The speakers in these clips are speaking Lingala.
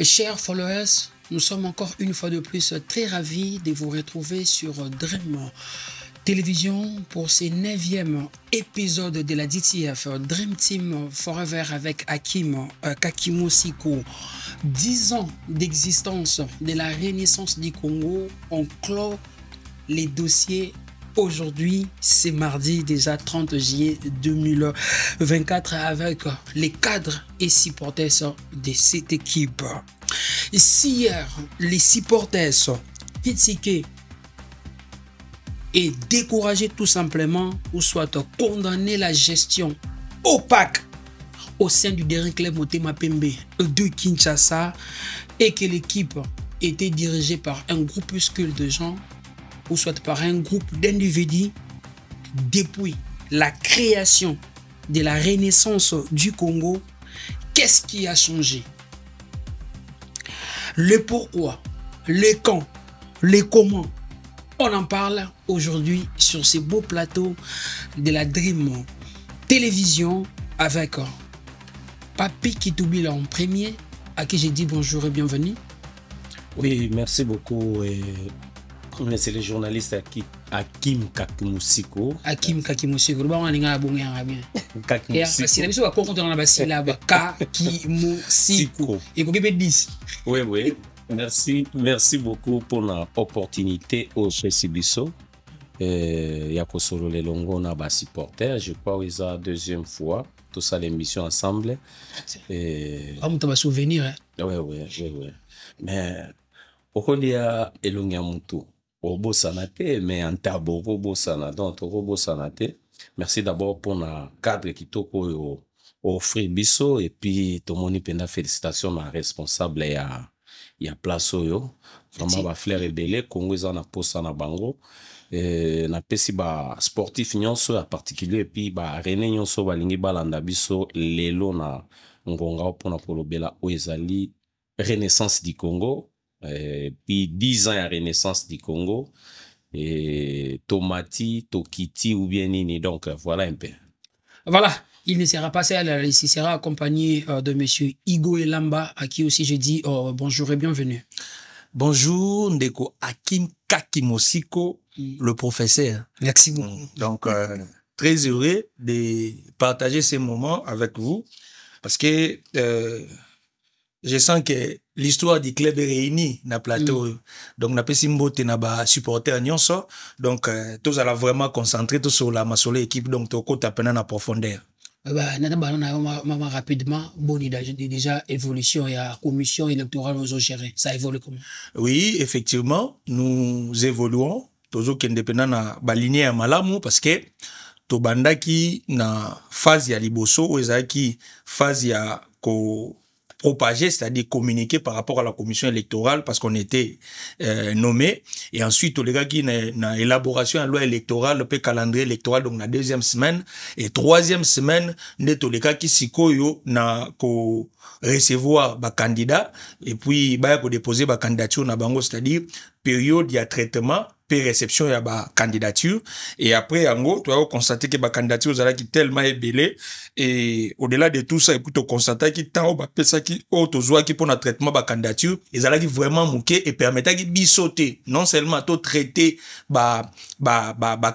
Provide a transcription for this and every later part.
Chers followers, nous sommes encore une fois de plus très ravis de vous retrouver sur Dream Télévision pour ce 9e épisode de la DTF Dream Team Forever avec Hakim Kakimosiko. 10 ans d'existence de la Renaissance du Congo, on clôt les dossiers. Aujourd'hui, c'est mardi déjà 30 juillet 2024 avec les cadres et supporters de cette équipe. Si hier, les supporters critiqués et découragés tout simplement ou soit condamner la gestion opaque au sein du dernier club Motema Pembe de Kinshasa et que l'équipe était dirigée par un groupuscule de gens ou soit par un groupe d'individus depuis la création de la Renaissance du Congo, qu'est-ce qui a changé? Le pourquoi, le quand, le comment, on en parle aujourd'hui sur ces beaux plateaux de la Dream Télévision avec Papi Kitoubila en premier, à qui j'ai dit bonjour et bienvenue. Oui, merci beaucoup. C'est le journaliste Hakim Kakimosiko. Hakim Kakimosiko. C'est la Kakimosiko. Oui, oui. Merci beaucoup pour l'opportunité au Chesibiso. Yakosolo le longo na ba supporter. Je crois que c'est la deuxième fois. Tout ça l'émission ensemble. On t'a souvenir. Oui. Mais Okolia Elonga Mutu. Robo Sanate, mais en tabo Robo Sana. Donc, Robo Sanate. Merci d'abord pour le cadre qui t'a offert Bisso. Et puis, tout le monde pena félicitations à responsable et à place Oyo. Vraiment, ba Flair et Belé, Congo, ils en a posé na bango. Na pesi ba sportif nyonso en particulier. Et puis, ba René nyonso balingi balanda Bisso. Lelo na ngonga pour na polobela Oezali Renaissance du Congo. Puis 10 ans à Renaissance du Congo et Tomati, Tokiti ou bien Nini, donc voilà un peu. Voilà, il ne sera pas seul, il sera accompagné de monsieur Igo Elamba, à qui aussi je dis bonjour et bienvenue. Bonjour, Ndeko Hakim Kakimosiko, le professeur. Merci beaucoup. Donc, très heureux de partager ces moments avec vous parce que je sens que l'histoire du club est réunie na plateau. Donc, na pesimbote na ba supporter nyonso. Donc, tous allons vraiment concentrer tout sur la masole équipe. Donc, tout côté apprenant en profondeur. Rapidement, bon, il y a déjà évolution et la commission électorale aux gérer. Ça évolue comment? Oui, effectivement, nous évoluons. Toujours qu'indépendant na baligné à malamu parce que to bandaki na phase ya liboso ou ezaki phase ya ko propager, c'est-à-dire communiquer par rapport à la commission électorale parce qu'on était nommé. Et ensuite, les gars qui na élaboration à loi électorale, le calendrier électoral, donc la deuxième semaine. Et troisième semaine, tous les gars qui sikoyo na ko recevoir ba candidat et puis ba ko déposer ba candidature na bango, c'est-à-dire période ya traitement réception ya ba candidature et après yango tu vas constater que ba candidature zala qui tellement ébélé et au-delà de tout ça et puis tu constater que tant ba pesa qui auto joie qui pour notre traitement ba candidature et zala qui vraiment mouké et permettre qui bisoter non seulement to traiter ba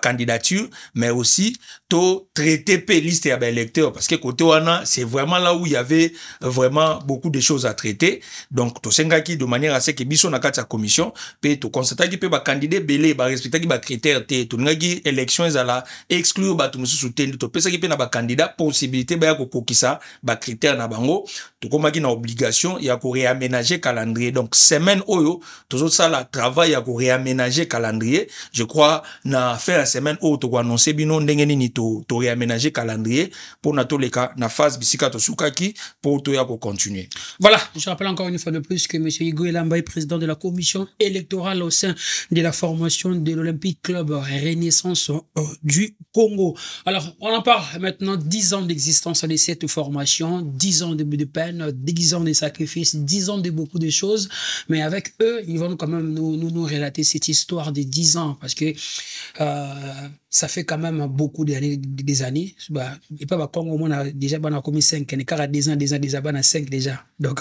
candidature mais aussi to traiter pe liste ya ba électeurs parce que côté wana c'est vraiment là où il y avait vraiment beaucoup de choses à traiter donc to senga qui de manière à ce que biso na kati ya commission pe to constater que pe ba candidat ba respecter ki ba critères te to ngaki élection ezala exclure ba to mususu te to pesa ki pe na ba candidat possibilité ba ya ko kokisa ba critères na bango to komaki na obligation ya ko réaménager calendrier donc semaine oyo toujours ça la travail ya ko réaménager calendrier je crois na faire la semaine oyo to ko annoncer bino ndenge nini to réaménager calendrier pour na to les cas na phase bisika to sukaki pour to ya ko continuer. Voilà, je rappelle encore une fois de plus que monsieur Igo Elamba est président de la commission électorale au sein de la formation de l'Olympique Club Renaissance du Congo. Alors, on en parle maintenant, 10 ans d'existence de cette formation, 10 ans de peine, 10 ans de sacrifices, 10 ans de beaucoup de choses, mais avec eux, ils vont quand même nous relater cette histoire de 10 ans, parce que ça fait quand même beaucoup d'années, des années. Bah, et pas quand on a déjà commis 5, on est à 2 ans, déjà, on a 5 déjà. Donc,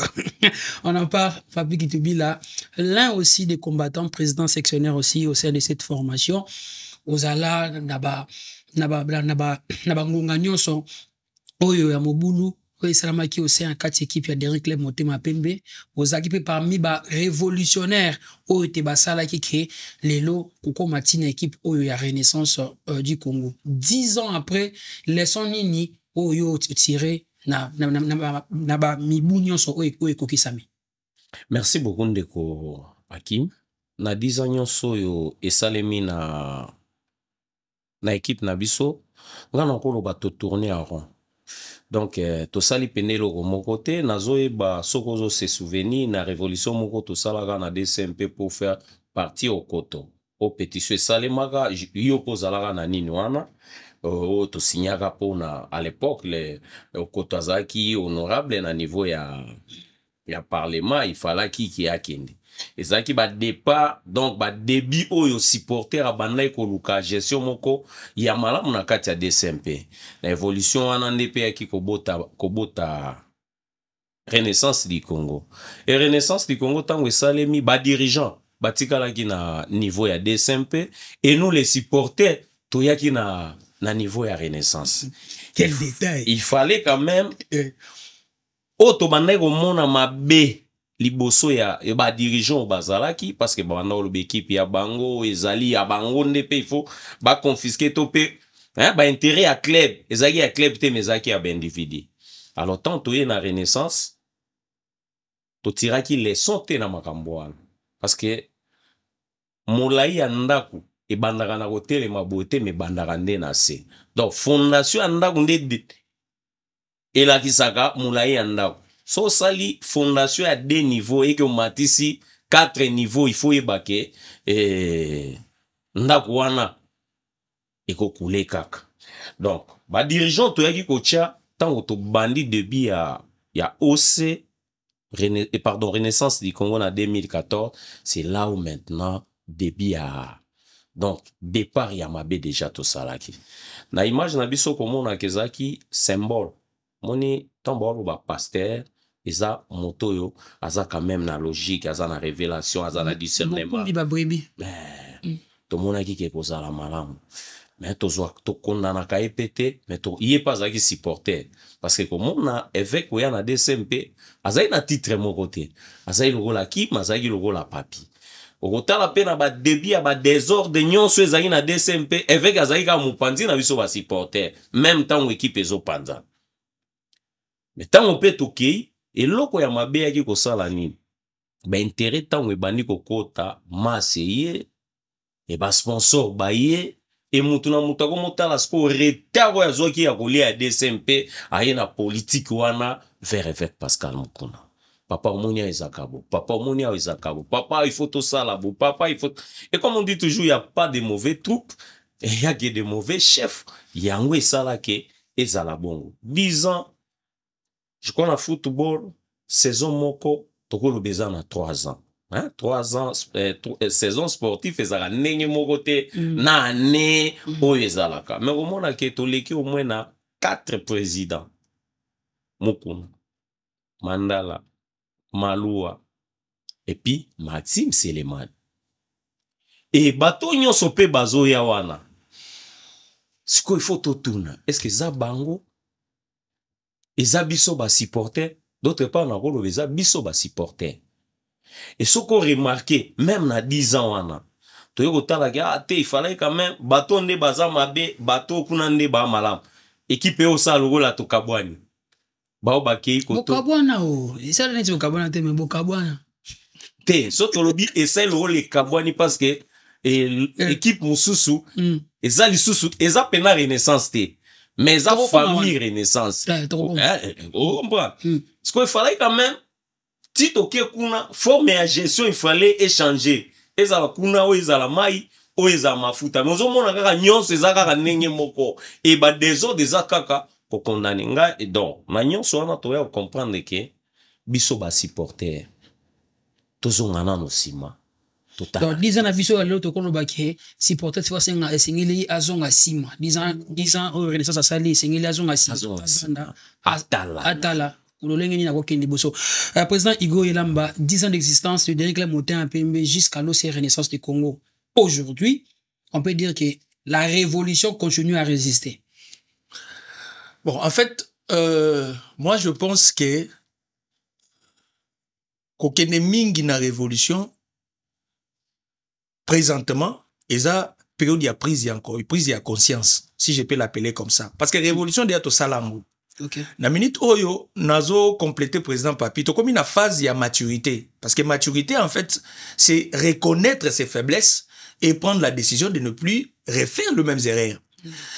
on en parle, Fabrice Kitubi là, l'un aussi des combattants, président sectionnaire aussi au sein de cette formation. Ozala, naba ngonga nyonso, oyo ya mobulu, oyo salamaki aussi en 4 équipes, il y a Derrick Club Motema Pembe, ozaki pe parmi ba révolutionnaire, oyo te basala ki ke lelo koko matina équipe oyo ya Renaissance du Congo. 10 ans après, leçon nini oyo tiré na ba mibu nyonso oyo kokisami. Merci beaucoup ndeko Hakim. Na 10 ans nyonso oyo esalemi na équipe na biso, nga na koloba to tourner en rond. Donc, to sali penelo ko mon côté, nazoe ba sokozo se souvenir na révolution moko to salaga na DCMP pour faire partie au coton. Au pétition salemaka yo pozalaga na nini wana. To signaka pona à l'époque les Kotazaki honorable na niveau ya parlement, il fallait qui akende. Et ça qui ba départ donc ba débit oyo supporter a bandai ko luka gestion moko ya malamu na kati ya DCMP. La évolution wana ndpe ki kobota Renaissance du Congo. Et Renaissance du Congo tango esalemi ba dirigeant batikala ki na niveau ya DCMP et nous les supporters toyaki na niveau ya Renaissance. Quel détail. Il fallait quand même to bandai ko mona mabe liboso ya ba dirigeant bazalaki parce que banda lo équipe ya bango ezali ya bango ndepe il faut ba confisquer topé hein ba intérêt à club ezaki ya club te mezaki ya ba individu. Alors tant to na Renaissance to tiraki leçon te na makambo wana parce que molai ya ndaku e bandaka na hôtel mabote me bandaka nde na se. Donc fondation ya ndaku nde elakisaka molai ya ndaku. So sali fondation à 2 niveaux et que matisi 4 niveaux, il faut yebake ndaku wana eko kule kaka. Donc ba dirigeant to yaki kocha tango to bandi début ya OC Renaissance du Congo en 2014, c'est là où maintenant début à donc départ ya mabe déjà to salaki. Na image na biso komona kezaki symbole. Moni tambolo ba pasteur eza motoyo aza quand même na logique aza na révélation aza na discernement to mona ki ke kozala malamu mais to zo to kondana ka epete mais to yé pas aki supporter parce que comme on a évêque oya na DCMP aza na titre moko te aza lokola ki mazaki lokola papi okotala pe na ba débit ba désordre nyonso ezaki na DCMP évêque azaki ka mopanzi na biso ba supporter même temps équipe ezo panza mais tant on peut toquer et loko ya mabe yaki kosala nini ba intérêt tango ebandi kokota maseye e ba sponsor ba ye e mutu na mutu akomotala siko retard ya zoki ya kolia ya DCMP aye na politique wana vers évêque Pascal Mukuna. Papa Omonia Ezakabo, papa Omonia Ezakabo, papa il faut tout ça là, papa il faut. Et comme on dit toujours, il n'y a pas de mauvais troupes, il y a que de mauvais chefs. Il y a un salake ezalabongo. 10 ans. Je connais le football, saison moko, toko le besoin à 3 ans. Hein? 3 ans, saison sportive, ezala nenge moko te, na ane, o ezalaka. Mais au moins, ke toleki au moins na 4 présidents. Mukuna, Mandala, Malua, et puis Maxime Seleman. Et bato nyonso pe bazo ya wana. Siko il faut totuna. Est-ce que za bango eza biso ba supporter, d'autre part na rolo eza biso ba supporter. Et ce qu'on remarqué même na 10 ans wana. Toyo kotala ga te il fallait quand même bato nde baza mabe, bato kuna nde ba malam. Équipe yo sa lokola to kabwani. Ba obakei koto. Bokabwana o, isa na nti bokabwana te me bokabwana. Te, so tolobi essaye le rôle kabwani parce que équipe mususu eza lisusu eza pena Renaissance te. Mais eza famille Renaissance. On comprend. Parce qu'il fallait quand même tito ke kuna forme ya gestion il fallait échanger. Eza kuna o eza la mai o eza mafuta. Mais ozomona kaka nyonso eza kaka ndenge moko et ba désordre eza kaka ko condamner nga et donc na nyonso wana to ya comprendre que biso ba supporter tozongana no sima Total. Donc 10 ans na biso lelo to kono baké supporter fois senga esengeli azonga sima 10 ans au renaissance a sali esengeli azonga sima atala kulolenge ni na kokende boso président Igo Elamba 10 ans d'existence le dernier club moteur un PMB jusqu'à l'OC Renaissance du Congo. Aujourd'hui, on peut dire que la révolution continue à résister. Bon, en fait, moi je pense que kokene mingi na révolution présentement, et ça, période de prise encore, prise de conscience, si je peux l'appeler comme ça. Parce que révolution de to salangu. Okay. Na minute oyo, nazo compléter président Papi, to comme une phase de maturité. Parce que maturité, en fait, c'est reconnaître ses faiblesses et prendre la décision de ne plus refaire les mêmes erreurs.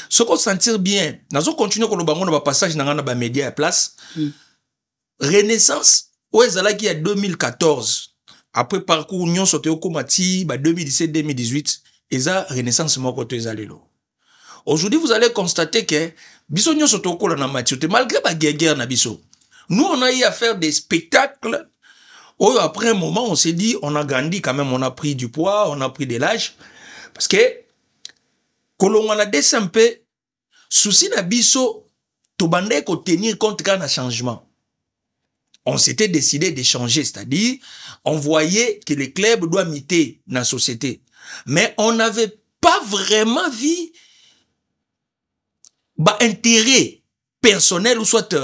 Ce qu'on sentir bien, nazo continuer ko lobango na passage na ba média à place. Renaissance, ouezala qui a 2014. Après parcours union sote okomati ba 2017-2018 eza renaissance moko to ezalelo. Aujourd'hui vous allez constater que biso union sote okola na maturité malgré ba guerre na biso. Nous on a eu à faire des spectacles où après un moment on s'est dit on a grandi quand même, on a pris du poids, on a pris de l'âge parce que kolonga na DSMP souci na biso to bande ko tenir compte quand na changement. On s'était décidé de changer, c'est-à-dire, on voyait que les clubs doivent imiter la société. Mais on n'avait pas vraiment vu intérêt personnel ou soit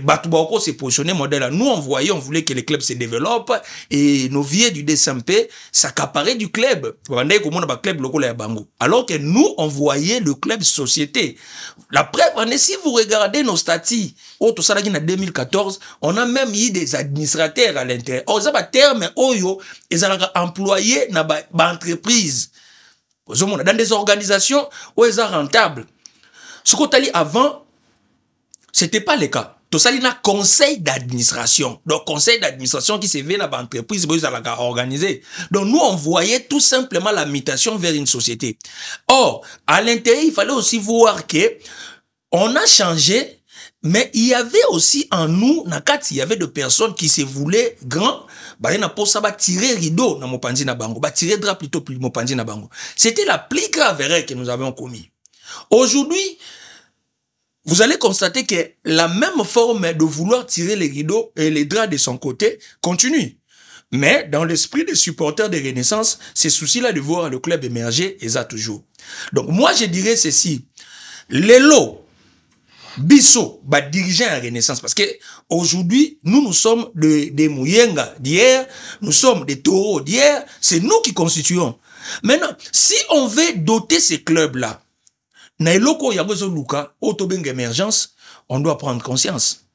Batubako s'est positionné modèle. Nous, on voyait, on voulait que les clubs se développent et nos vieux du DSMP s'accaparaient du club. Alors que nous, on voyait le club société. La preuve, si vous regardez nos statuts, en 2014, on a même eu des administrateurs à l'intérieur. Ils ont terme, ils ont employé dans des entreprises. Dans des organisations où ils sont rentables. Ce qu'on a dit avant, c'était pas le cas. Tout ça, il y a un conseil d'administration. Donc, conseil d'administration qui se vient dans l'entreprise, ils ont organisé. Donc, nous, on voyait tout simplement la mutation vers une société. Or, à l'intérieur, il fallait aussi voir que on a changé, mais il y avait aussi en nous, il y avait des personnes qui se voulaient grands, tirer rideau dans Mopanzi na bango, tirer drap plutôt pour Mopanzi na bango. C'était la plus grave erreur que nous avions commis. Aujourd'hui, vous allez constater que la même forme de vouloir tirer les rideaux et les draps de son côté continue. Mais dans l'esprit des supporters de Renaissance, ces soucis-là de voir le club émerger, ils ont toujours. Donc moi, je dirais ceci. L'élo, Bisso, dirigeant à Renaissance, parce que aujourd'hui, nous sommes des Mouyenga d'hier, nous sommes des taureaux d'hier, c'est nous qui constituons. Maintenant, si on veut doter ces clubs-là, émergence, on doit prendre conscience.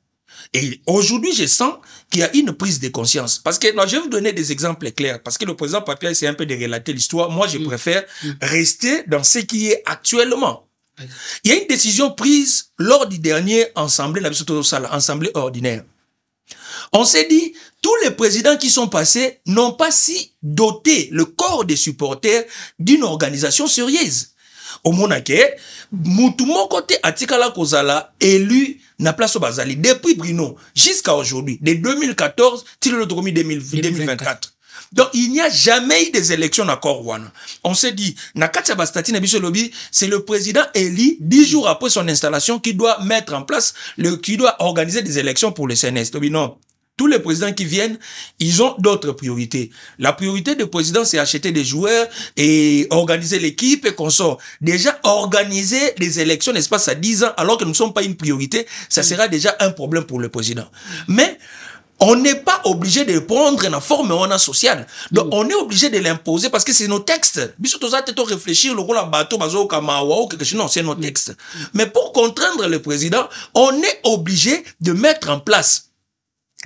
Et aujourd'hui, je sens qu'il y a une prise de conscience. Parce que, non, je vais vous donner des exemples clairs. Parce que le président Papier, c'est un peu de relater l'histoire. Moi, je préfère rester dans ce qui est actuellement. Il y a une décision prise lors du dernier assemblée ordinaire. On s'est dit, tous les présidents qui sont passés n'ont pas si doté le corps des supporters d'une organisation sérieuse. Au Monaké, Moutoumon côté Atikala Kozala élu na place au Bazali depuis Bruno jusqu'à aujourd'hui, de 2014 till le 2024. Donc il n'y a jamais eu des élections à Korwana. On s'est dit, Nakatia Bastati Nabiso Lobby, c'est le président élu 10 jours après son installation qui doit mettre en place, qui doit organiser des élections pour le CNS. Non. Tous les présidents qui viennent, ils ont d'autres priorités. La priorité du président, c'est acheter des joueurs et organiser l'équipe et qu'on sort. Déjà, organiser les élections, n'est-ce pas, ça 10 ans, alors que nous ne sommes pas une priorité, ça sera déjà un problème pour le président. Mais, on n'est pas obligé de prendre la forme sociale. Donc, on est obligé de l'imposer parce que c'est nos textes. Réfléchir, non, c'est nos textes. Mais pour contraindre le président, on est obligé de mettre en place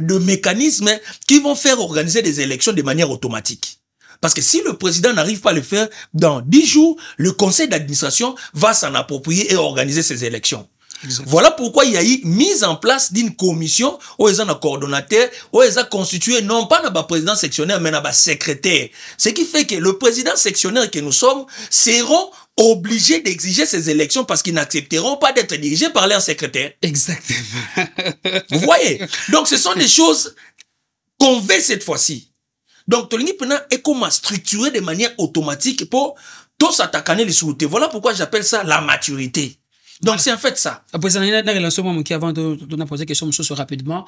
de mécanismes qui vont faire organiser des élections de manière automatique. Parce que si le président n'arrive pas à le faire, dans 10 jours, le conseil d'administration va s'en approprier et organiser ces élections. Exactement. Voilà pourquoi il y a eu mise en place d'une commission où ils ont un coordonnateur, où ils ont constitué non pas un président sectionnaire, mais un secrétaire. Ce qui fait que le président sectionnaire que nous sommes seront obligés d'exiger ces élections parce qu'ils n'accepteront pas d'être dirigés par leur secrétaire. Exactement. Vous voyez? Donc ce sont des choses qu'on veut cette fois-ci. Donc tolingi pena est comme structuré de manière automatique pour tous s'attaquer les sous-te. Voilà pourquoi j'appelle ça la maturité. Donc c'est en fait ça. Après ça, dans la relation qui avant de poser question rapidement,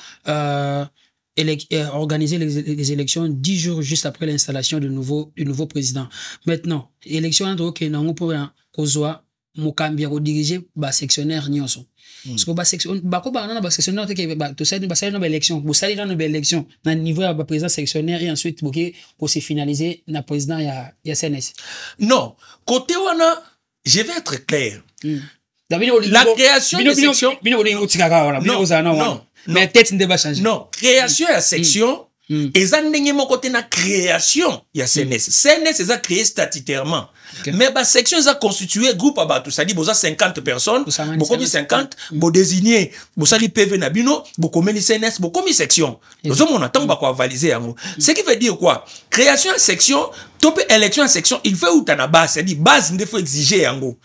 organiser les élections 10 jours juste après l'installation du nouveau président. Maintenant, élection entre que non pour kozwa mukambia ko diriger ba sectionnaire nyonso. Parce que ba section ba ko ba na ba sectionnaire que ba to ça ba ça dans élection, bo ça dans élection na niveau ya ba président sectionnaire et ensuite pour se finaliser na président ya CNS. Non, côté wana, je vais être clair. La création de section non. Mais peut-être ne va changer. Non, création à section, et ça n'est pas côté na création, il y a CNS. CNS, ils ont créé statutairement. Mais la section, ils ont constitué groupe à bateau. Ça dit, vous avez 50 personnes, vous avez 50, vous désignez, vous avez PV Nabino, vous avez CNS, vous avez section. Nous avons attend quoi valiser. Ce qui veut dire quoi? Création à section, top élection à section, il faut où t'en as base. C'est-à-dire, base, il faut exiger en gros.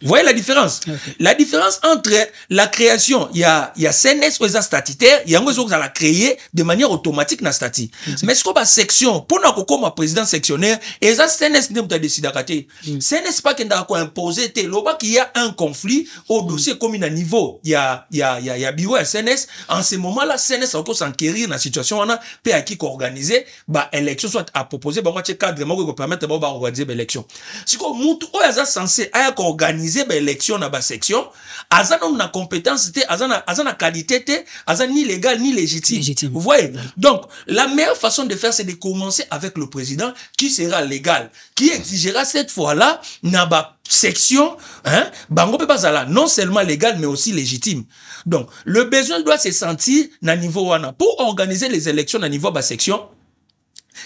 Vous voyez la différence? La différence entre la création, il y a CNS ou les statutaires, il y a un réseau qui a créé de manière automatique dans statut. Mais ce qu'on a section, pour nous comme président sectionnaire, et ça CNS n'est pas décidé à rater. CNS pas qu'il a imposé, qu'il y a un conflit au dossier comme à niveau. Il y a bureau à CNS. En ce moment-là, CNS a encore s'enquérir dans la situation, on a peut à qui organiser, bah, élection soit à proposer, bah, moi, cadre, moi, qui permettre de organiser l'élection. Si qu'on monte, on est censé, organiser l'élection dans la section, azan na compétence, azan na qualité, azan ni légal ni légitime. Vous voyez? Donc, la meilleure façon de faire, c'est de commencer avec le président qui sera légal, qui exigera cette fois-là, na ba section, hein, bango pe pas non seulement légal, mais aussi légitime. Donc, le besoin doit se sentir na niveau wana. Pour organiser les élections na niveau ba section,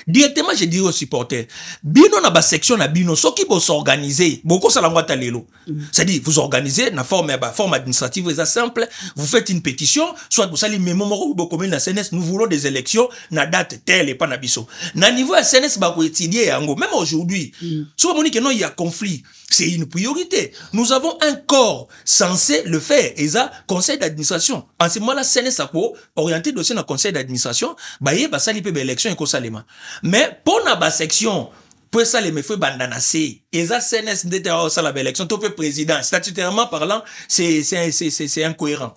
directement, je dis aux supporters, bino na ba section na bino, so qui vont s'organiser, beaucoup ça l'envoie lelo. C'est-à-dire, vous organisez, na forme administrative, c'est simple, vous faites une pétition, soit vous allez même au commune na CNS, nous voulons des élections, na date telle et pas na biso. Na niveau à CNS, bah, étudier, même aujourd'hui, soit on dit que non, il y a conflit. C'est une priorité. Nous avons un corps censé le faire. Et ça, conseil d'administration. En ce moment-là, CNS a orienté dossier dans le conseil d'administration. Bah, ça, il peut y élection et qu'on s'alléma. Mais, pour la section, pour ça, les méfeux bandanacés. Et ça, CNS n'était ça la élection. Tout le président, statutairement parlant, c'est incohérent.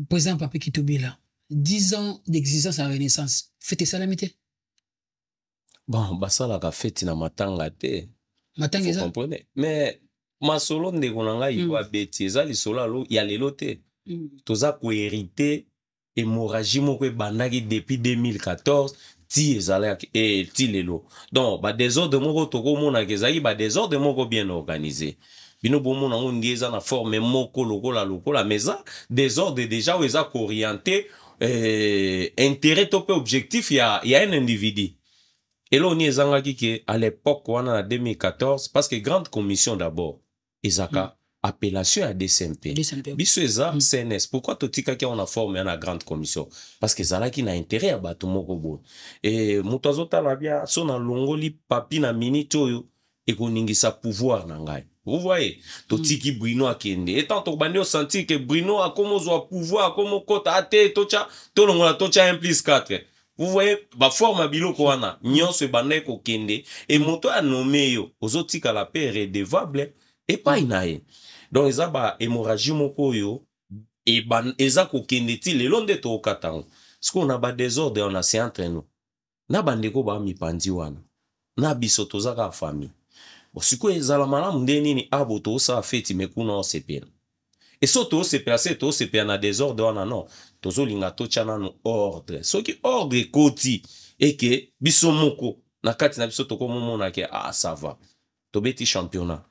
Président Papi Kitobé, là, 10 ans d'existence à Renaissance. Faites ça la mété? Bon, bah, ça, la fête, na matanga te. Matanga, vous comprenez? Mais, ma solo de konanga, il va bêtiser, les solo, il y a les lotés. Toza ko hérité, hémorragie, moko banagi depuis 2014, ti ezalaki, et ti lelo. Donc, bah, désordre moko toko mona kezaki, bah, désordre moko bien organisé. Bino bomo na ngundi eza na forme moko lokola, mais ça, désordre déjà, ou eza orienté, intérêt topé objectif, il y a un individu. Et là, on y est à l'époque, on a en 2014, parce que grande commission d'abord, Isaka, appellation à DCMP. Biso eza CNS. Pourquoi totika qui on a formé une grande commission? Parce que zala qui n'a intérêt à battre moko. Et mutazota la bia son a longoli papi na mini toyo et koningisa pouvoir na ngai. Vous voyez, totiki Bruno akende. Et tant to bandi o senti que Bruno a comme zo pouvoir, comme kota ate tocha, to longola tocha 1+4. Vous voyez, ba forme biloko wana, nyon se bandai ko kende, et moto a nommé yo, ozotika la paix redevable, et pas inae. Donc, eza ba hémorragie moko yo, et ban, eza ko kende ti, le londe to okatango. Parce qu'on a ba désordre, on a c'est entre nous. Na bandeko ba mi pandi wana. Na biso tozaka famille. Bon, siko eza la malamu ndeni ni abo to sa feti mekuna o sepena. Et surtout, c'est placé, c'est pas un désordre, non. Tozo linga tocha nanu ordre. Ce qui ordre koti, et que, bisomoko, na kati na biso toko momo na ke, ah, ça va. Tobeti championnat.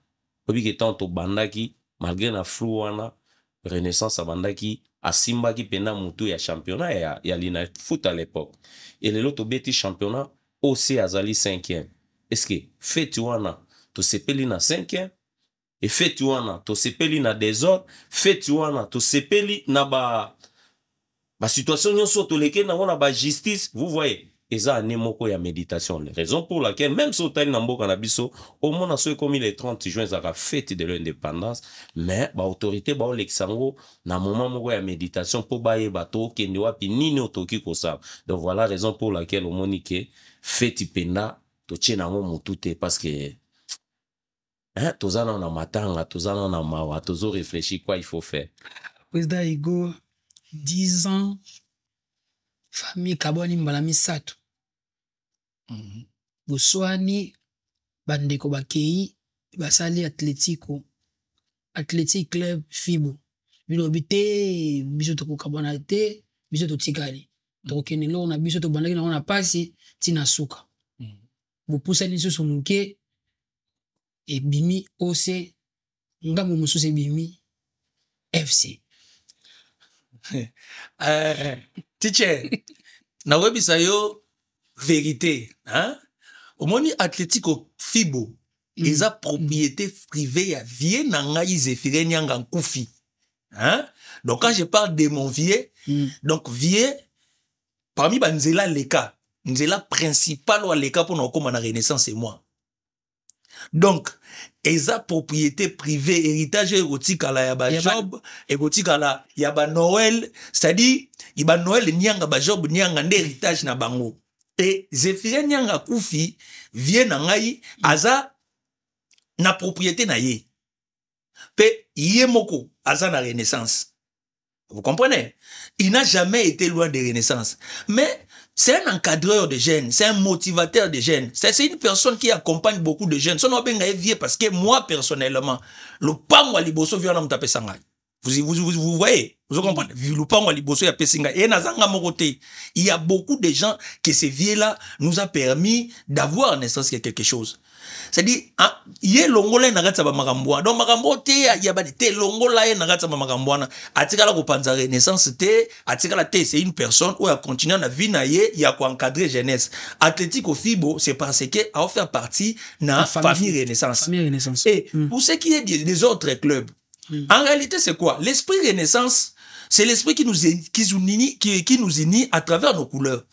Obi ke tanto bandaki, malgré na flou wana, Renaissance a bandaki, a simbaki pena mutu ya championnat, ya lina foot à l'époque. Et le lot tobeti championnat, aussi azali 5e. Est-ce que, fait wana, to sepeli na 5e, et fait wana to sepeli na désordre, fait wana to sepeli na ba situation nyonso to leke na wana ba justice, vous voyez. eza année moko ya méditation. La raison pour laquelle, même si otali na mboka na biso, au moins na soki komi le 30 juin ezaka fête de l'indépendance, mais ba autorité ba olekisa ngo na moment moko ya méditation po bayeba tokende wapi nini otoki kosala. Donc voilà raison pour laquelle omoni ke fête penda totie nango mutu te parce que tozana na matanga, tozana na mawa, tozo réfléchir quoi il faut faire. Président Igo, 10 ans, famille Kaboni mbala misato. Boswani, bandeko bakei, basali Atletico Club Fibo. Bino bite, biso toko kabona te, biso to tikali. Toko kene lo na biso to bandaki na ona pasi, tina suka. Bopusa ni susu muke, e bimi ose, ngambo mususe bimi, FC. Teacher, na webisa yo vérité, hein? Omoni Atletico Fibo, eza propriété privée ya vie na ngai Zéphiré Nyanga Nkoufi. Hein? Donc quand je parle de mon vieux, donc vieux parmi ba nzela leka, nzela principal wa leka pour na koma na Renaissance c'est moi. Donc eza propriété privée, héritage érotikala ya ba job, érotikala ya ba Noël, c'est-à-dire iba Noël nyanga ba job nyanga nde héritage na bango. Et Zéphiré Nyanga Koufi vient na ngai aza na propriété na ye. Pe yé moko aza na Renaissance. Vous comprenez? Il n'a jamais été loin de Renaissance. Mais c'est un encadreur de jeunes, c'est un motivateur de jeunes. C'est une personne qui accompagne beaucoup de jeunes. Son nom est vieux parce que moi, personnellement, le pango à Liboso vient me taper sangay. Vous voyez? Vous comprenez? Le pango à Liboso y a pesinga. Et nazanga moroté. Il y a beaucoup de gens que ces vieux-là nous a permis d'avoir naissance de quelque chose. C'est-à-dire, yé longola nagatsa ba makamboa. Donc makambo te ya ba te longola nagatsa ba makamboa. Atikala ko panza Renaissance te, atikala te c'est une personne où a continué na vie na ye, ya ko encadrer jeunesse. Atletico Fibo, c'est parce que a fait partie na famille Renaissance. Famille Renaissance. Et pour ce qui est des autres clubs, en réalité c'est quoi? L'esprit Renaissance, c'est l'esprit qui nous unit à travers nos couleurs.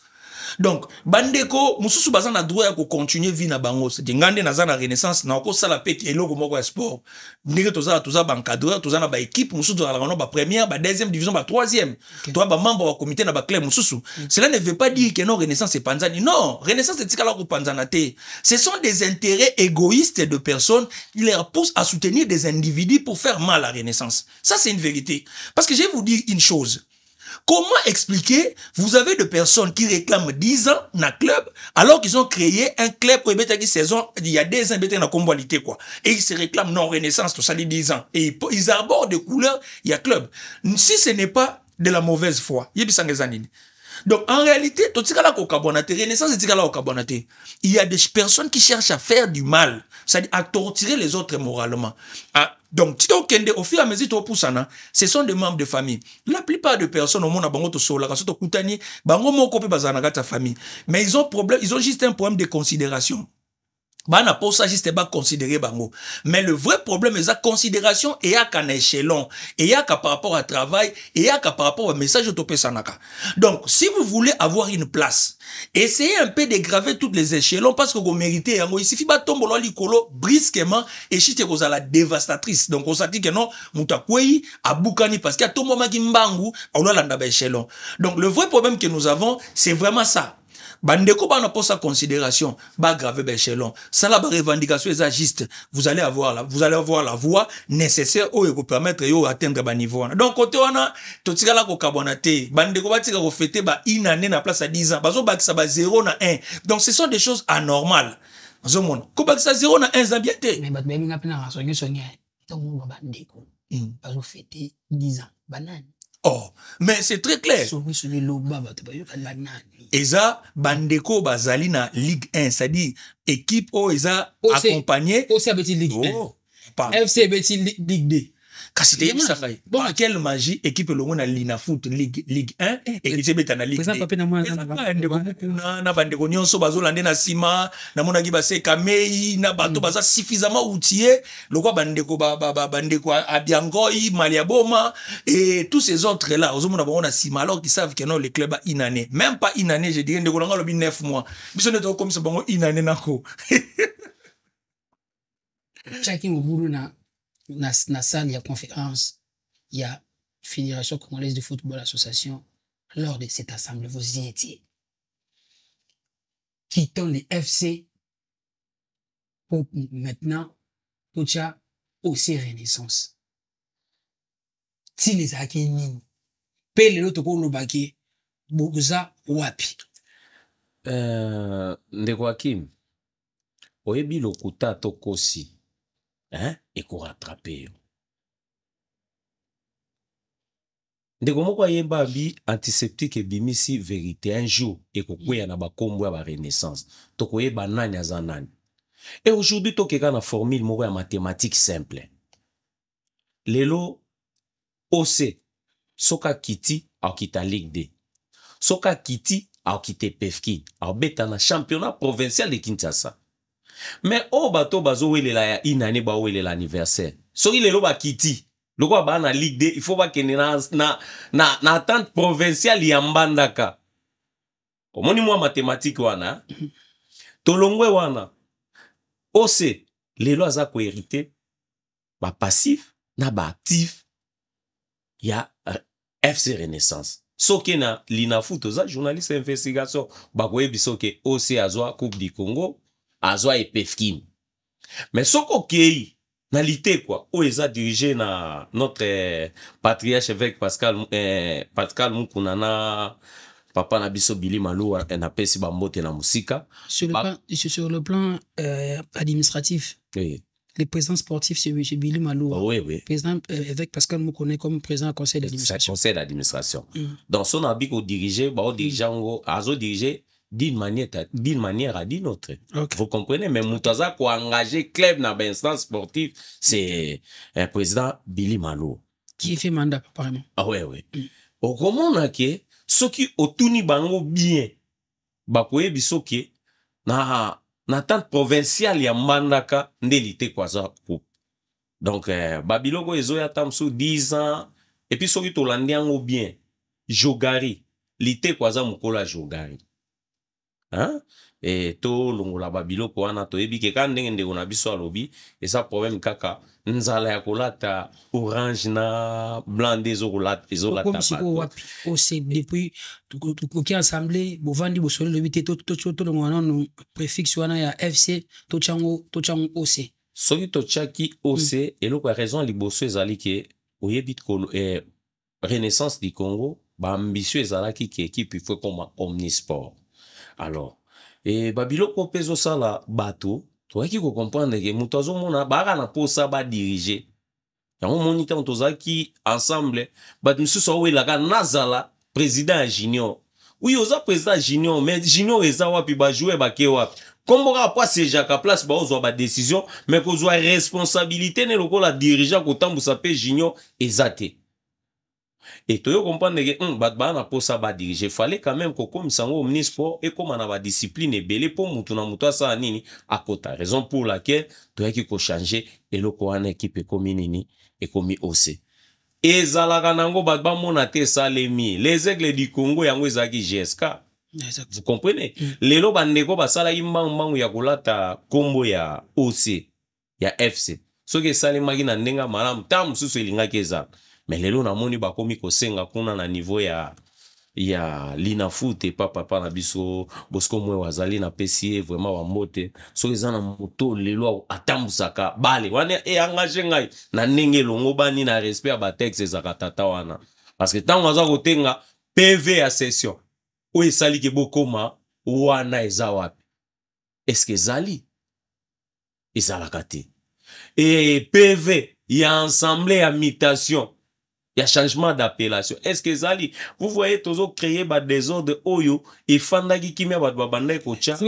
Donc bandeko mususu baza na droit ya ko continuer vie na bango c'est ngande naza na Renaissance na ko sala peki eloko moko ya sport ndenge toza ba encadreur toza na ba équipe mususu za la ba première ba deuxième division ba troisième toi ba membre wa comité na ba club mususu cela ne veut pas dire que non Renaissance c'est panzani non Renaissance c'est tikala ko panzana te ce sont des intérêts égoïstes de personnes qui leur poussent à soutenir des individus pour faire mal à Renaissance. Ça c'est une vérité parce que je vais vous dire une chose. Comment expliquer, vous avez des personnes qui réclament 10 ans dans le club, alors qu'ils ont créé un club où saison, il y a des ans, ils ont quoi. Et ils se réclament non Renaissance, tout ça dit 10 ans. Et ils arborent des couleurs, il y a club. Si ce n'est pas de la mauvaise foi, donc en réalité, Renaissance il y a des personnes qui cherchent à faire du mal, c'est-à-dire à torturer les autres moralement. Donc, au fur et à mesure ce sont des membres de famille. La plupart des personnes au monde famille, mais ils ont juste un problème de considération. Bana pour ça juste pas considérer bango. Mais le vrai problème est la considération et à qu'un échelon et à qu'à par rapport à travail et à qu'à par rapport au message autopé sanaka. Donc si vous voulez avoir une place, essayez un peu de graver toutes les échelons parce que vous méritez yango. Il suffit pas tomber dans l'icolo brusquement et chite vous la dévastatrice. Donc on s'est dit que non mutakwei abukani parce qu'il y a tout moment qui mbangu on landa ba échelon. Donc le vrai problème que nous avons c'est vraiment ça. Bandeko ba na pour sa considération ba graver l'échelon ça la revendication est juste vous allez avoir la voie nécessaire pour vous permettre yo atteindre ba niveau. Donc côté wana to tikala ko kabona te bandeko ba tika ko fêter ba une année na place à 10 ans bazo ba ça ba 0 na 1 donc ce sont des choses anormales bazo mona ko ba ça 0 na 1 za bien te mais ba bebi ngapena songi to mo bandeko bazo fêter 10 ans banane. Oh, mais c'est très clair. Eza bandeko bazali na Ligue 1, c'est-à-dire équipe o eza accompagné. OC Abeti Ligue 1. FC Abeti Ligue 2. kasi te yebisaka ye bon quelle magie équipe elongo na Lina Foot Ligue 1 ekiti beta na Ligue 2 ndeko mukuna na bandeko nyonso bazolande na sima namonaki baseka mei na bato baza suffisamment outillé lokwa bandeko bandeko Abiangoi Maliaboma et tous ces autres là ozomona bango na sima alors qu'ils savent que non le club a une année même pas une année je dirais ndeko nanga lobi 9 mois biso neto comme ça bango une année nako Chaki Mobulu na salle de conférence, il y a Fédération Congolaise de Football Association. Lors de cette assemblée, vous y étiez. Quittons les FC pour maintenant, tout ça, aussi Renaissance. Si les Akinini, paye l'autre pour nous baquer, Bouza Wapi. Ndeko Hakim, oyebi lokuta tokosi. Et qu'on rattrape. Ndeko moko yemba bi antiseptique bimisi vérité un jour et ko kweya na bakombo ya ba renaissance to koyeba nani azanani. Et aujourd'hui to keka na formule moko ya mathématique simple. Lelo OC soka kiti au kita Ligue 2. Soka kiti au kite PFK au beta na championnat provincial de Kinshasa. Mais oh bato bazo welela ya inane ba welela anniversaire. Soki lelo ba kiti. Loko ba na Ligue 2, il faut ba kene na attente provinciale ya Mbandaka. Omoni mwa mathématique wana. Tolongwe wana. Ose lelo aza ko hériter ba passif na ba actif ya FC Renaissance. Soki na Lina Foot oza journaliste investigation ba ko yebiso ke Ose azwa Coupe du Congo. Azwa et Pefkin. Mais soko kei na lité quoi, où ils a dirigé na notre patriarche évêque Pascal Mukunana papa na biso Billy Malou na pesi bambote na musika. Sur le plan administratif. Oui. Le président sportif c'est M. Billy Malou. Oui, oui. Président évêque Pascal Mukunana comme président du conseil d'administration. Conseil d'administration. Dans son habit au diriger, dirigeant azo diriger d'une manière à d'une autre. Okay. Vous comprenez? Mais Moutaza qui a engagé club dans l'instance sportive, c'est un président Billy Malou. Qui fait mandat, apparemment. Ah ouais, oui. Au comment on a que, ceux qui ont tuni bango bien, bakoye bisoke, na tante provinciale ya Mbandaka, ndélité kwa za coupe. Donc, Babiloko ezo ya tamsou 10 ans, et puis ceux qui ont landiango bien, Jogari, lité kwa za mukola Jogari. Hein? Et to longola babiloko wana to ebi ke kan ndenge ndeko na biso alobi et ça problème kaka nzala ya kolata orange na blanc des okolata ezolata comme si wapi aussi depuis qui assemblée bovandi bosolo le bité to longola no préfixe wana ya FC to chango OC soki to chaki OC eloko ya raison liboso ezali ke oyebi ko Renaissance du Congo ba ambitieux ezalaki ke équipe il faut comme omnisport. Alors, et Babiloko peso sala bateau, toi qui comprendre que mutazo mona baka na posa ba diriger. Yango monita mutozaki ensemble, ba monsieur so wela ka nazala président junior. Oui, oza président junior, mais junior eza wapi ba jouer ba ke wapi. Comme on pas ces jaka place ba ozo ba décision, mais ko zo responsabilité ne loko la dirigeant ko tambusa pe junior ezate. Et tu comprends que batba pour ça ba diriger fallait quand même que comme ça au omnisport et comme on a ba discipline et belé pour mutuna muta ça nini à côté raison pour laquelle tu as qu'il faut changer et le ko en équipe comme nini et comme aussi et zalaka nango batba monate salemi les aigles du Congo yango ezaki GSK vous comprenez lelo bandeko basala imbangu ya kolata kombo ya OC ya FC so que salemaki na ndenga malam tam susu elinga keza. Mais lelo na moni bakomi ko senga kuna na niveau ya Lina Foot et papa na biso Bosco mwe wazali na PCA vraiment wa mote so ezana moto lelo atambusaka bale wana e engagé ngai na ndenge longo bani na respect ba texte za katata wana parce que tant waza kotenga PV à session o esali ke bokoma wana eza wapi est-ce que zali ezalaka te et PV ya ensemble ya mutation. Il y a changement d'appellation. Est-ce que Zali, vous voyez, toujours créer des désordre oyo et fandagi qui met babanda kocha.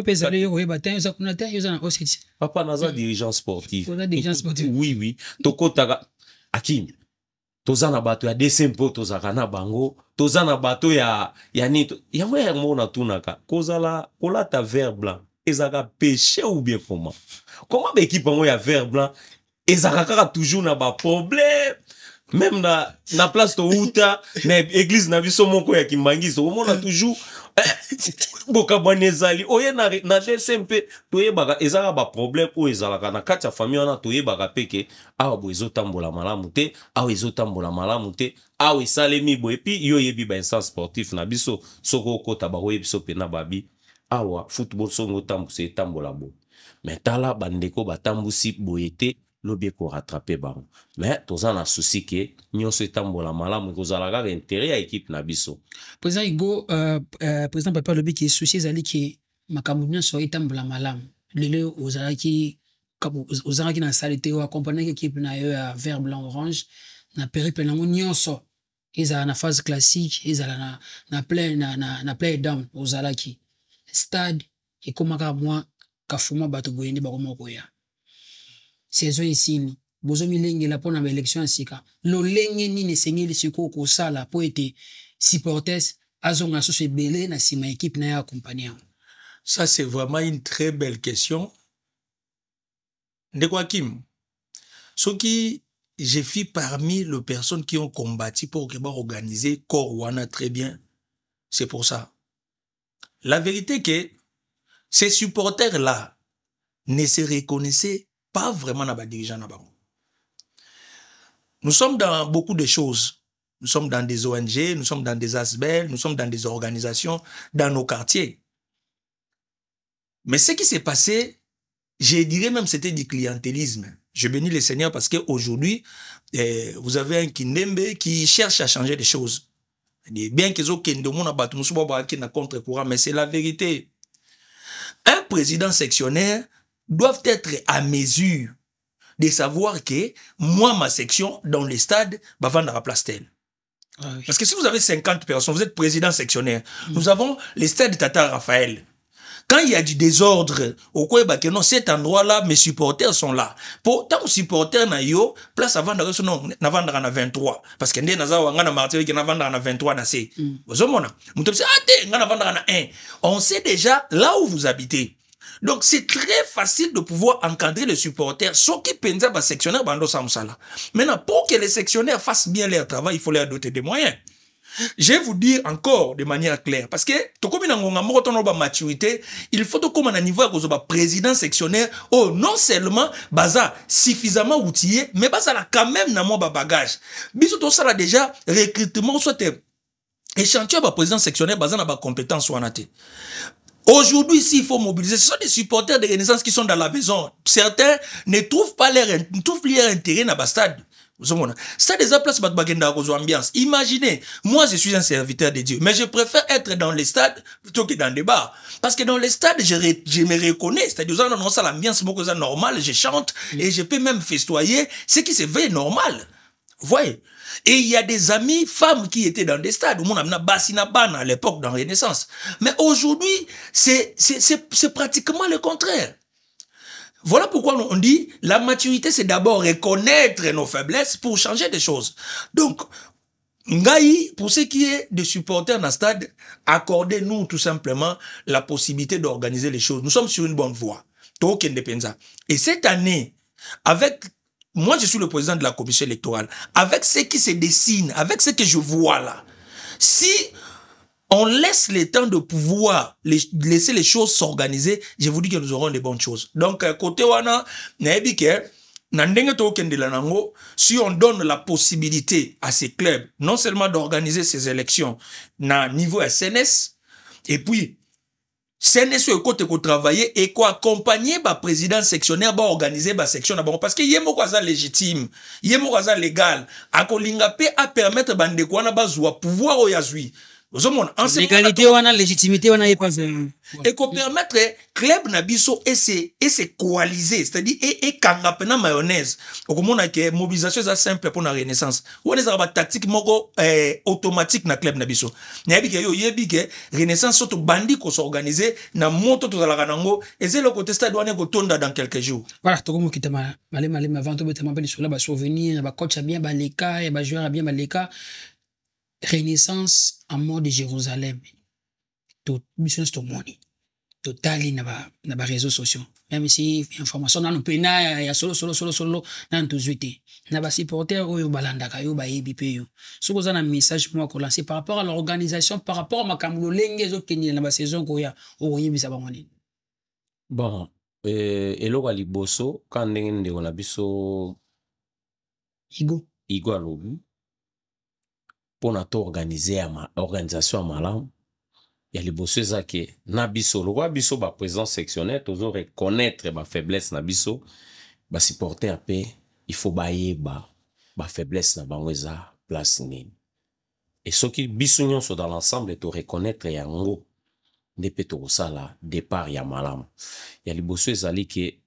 Papa naza dirigeant sportif. Dirigeant sportif. Oui. Toko taga Hakim. toza na bato ya desempo tozaka na bango toza na bato ya ni yango yango na tunaka kozala kolata vert blanc ezaka péché ou bien comment ba équipe ngo ya vert blanc ezaka kaka toujours na ba problème même na place to uta na église na biso moko ya Kimbangiso omona toujours boka banezali oye na DSMP toyebaka ezaka ba problème o ezalaka na kati ya famille wana toyebaka peke awa bo ezotambola malamu te awa ezotambola malamu te awa esalemi bo epi yo yebi ba instance sportif na biso soko okota ba oyebi so pena babi awa football songo tambusa etambola bo mais tala bandeko batambusi boyete lobi ko rattraper bango mais toza na souci ke nyonso etambola malamu kozala kaka intérêt ya équipe na biso. Président Igo, président Papa lobi ki souci ezali ki makambo nyonso etambola malamu lelo ozalaki na salite o accompagner équipe na yo ya vert blanc orange na périple nango nyonso ezala na phase classique ezala na play down ozalaki stade ekomaka mwa kafuma bato boyende bakoma koya saison isini bozo milengela pona ba élection ya sika lolenge nini esengeli siko kosala po ete supporters azonga susu ebele na sima équipe na ya accompagner. Ça c'est vraiment une très belle question. Ndeko Hakim, soki j'ai fait parmi les personnes qui ont combattu pour que organiser Korwana très bien. C'est pour ça. La vérité que ces supporters-là ne se reconnaissaient pas vraiment dans les dirigeants. Nous sommes dans beaucoup de choses. Nous sommes dans des ONG, nous sommes dans des ASBEL, nous sommes dans des organisations, dans nos quartiers. Mais ce qui s'est passé, je dirais même c'était du clientélisme. Je bénis le Seigneur parce qu'aujourd'hui, vous avez un Kindembe qui cherche à changer les choses. Bien qu'ils ont contre-courant, mais c'est la vérité. Un président sectionnaire doit être à mesure de savoir que moi, ma section, dans les stades, va vendre la place telle. Ah oui. Parce que si vous avez 50 personnes, vous êtes président sectionnaire, nous avons les stades de Tata Raphaël. Quand il y a du désordre, au Kouéba, que non, cet endroit-là, mes supporters sont là. Pour tant que supporters na yo, place à vendre, non, na vendre en 23. Parce que nous avons un martyr qui na vendre en 23 na c'est. Vous avez na vendre en 1. On sait déjà là où vous habitez. Donc, c'est très facile de pouvoir encadrer les supporters. Ceux qui pensent à sectionnaire, bando samsala. Maintenant, pour que les sectionnaires fassent bien leur travail, il faut leur doter des moyens. Je vais vous dire encore de manière claire, parce que maturité, il faut que à niveau de président sectionnaire, oh, non seulement baza suffisamment outillé, mais baza là quand même na mon bagage. Bisous tout ça là déjà recrutement soit échantillon ba président sectionnaire baza na ba compétence soit naté. Aujourd'hui, s'il faut mobiliser, ce sont des supporters de Renaissance qui sont dans la maison. Certains ne trouvent pas leur intérêt dans le stade. Ça déjà place ambiance. Imaginez, moi je suis un serviteur de Dieu, mais je préfère être dans les stades plutôt que dans les bars. Parce que dans les stades, je me reconnais. C'est-à-dire, on a l'ambiance normale, je chante et je peux même festoyer, ce qui se veut normal. Vous voyez? Et il y a des amis femmes qui étaient dans des stades. On a Bassina Ban à l'époque dans Renaissance. Mais aujourd'hui, c'est pratiquement le contraire. Voilà pourquoi on dit la maturité, c'est d'abord reconnaître nos faiblesses pour changer des choses. Donc, Ngaï, pour ce qui est de supporters dans le stade, accordez-nous tout simplement la possibilité d'organiser les choses. Nous sommes sur une bonne voie. Et cette année, avec moi, je suis le président de la commission électorale. Avec ce qui se dessine, avec ce que je vois là, si on laisse le temps de pouvoir laisser les choses s'organiser, je vous dis que nous aurons des bonnes choses. Donc, côté wana, si on donne la possibilité à ces clubs, non seulement d'organiser ces élections à niveau SNS, et puis CNS est côté qu'on travaille et qu'on accompagner le président sectionnaire pour organiser la section d'abord parce que yemo kwaza légitime yemo kwaza légal akolinga pe à permettre bande kwa na bazwa pouvoir oyazui ozomona l'égalité wana légitimité wana est pas et qu'on permettre club na biso et se coaliser, c'est-à-dire et kanga pena mayonnaise okomona ke mobilisation ça simple pour la renaissance on est ba tactique moko automatique na club na biso na yebi ke yo yebi ke renaissance surtout bandi ko s'organiser na moto to la nango et c'est le côté stade wana ko tonda dans quelques jours. Voilà, to komo kitama malema avant to betama ba sur là ba souvenir ba coach bien ba leka et ba joueur bien ba leka. Renaissance en mode de Jérusalem. Tout mission c'est money. Total na ba réseaux sociaux. Même si information na pena ya solo na ntuzuite. Na ba supporter oyo balanda ka yo ba yebipe yo. Soko za na message moi ko lancer par rapport à l'organisation par rapport à makambo lenge zo kenye na ba saison ko ya o yebisa ba ngoni. Bon, eloko liboso quand ndenge on a biso Igo alobi pour notre organiser organisation malam ya liboso ezake na biso lo biso ba présence sectionnelle toujours reconnaître ba faiblesse na biso ba supporter pe il faut ba faiblesse na bango eza place nini et ce qui biso nyonso dans l'ensemble to reconnaître yango ndepe to sala départ ya malam ya liboso ezali ke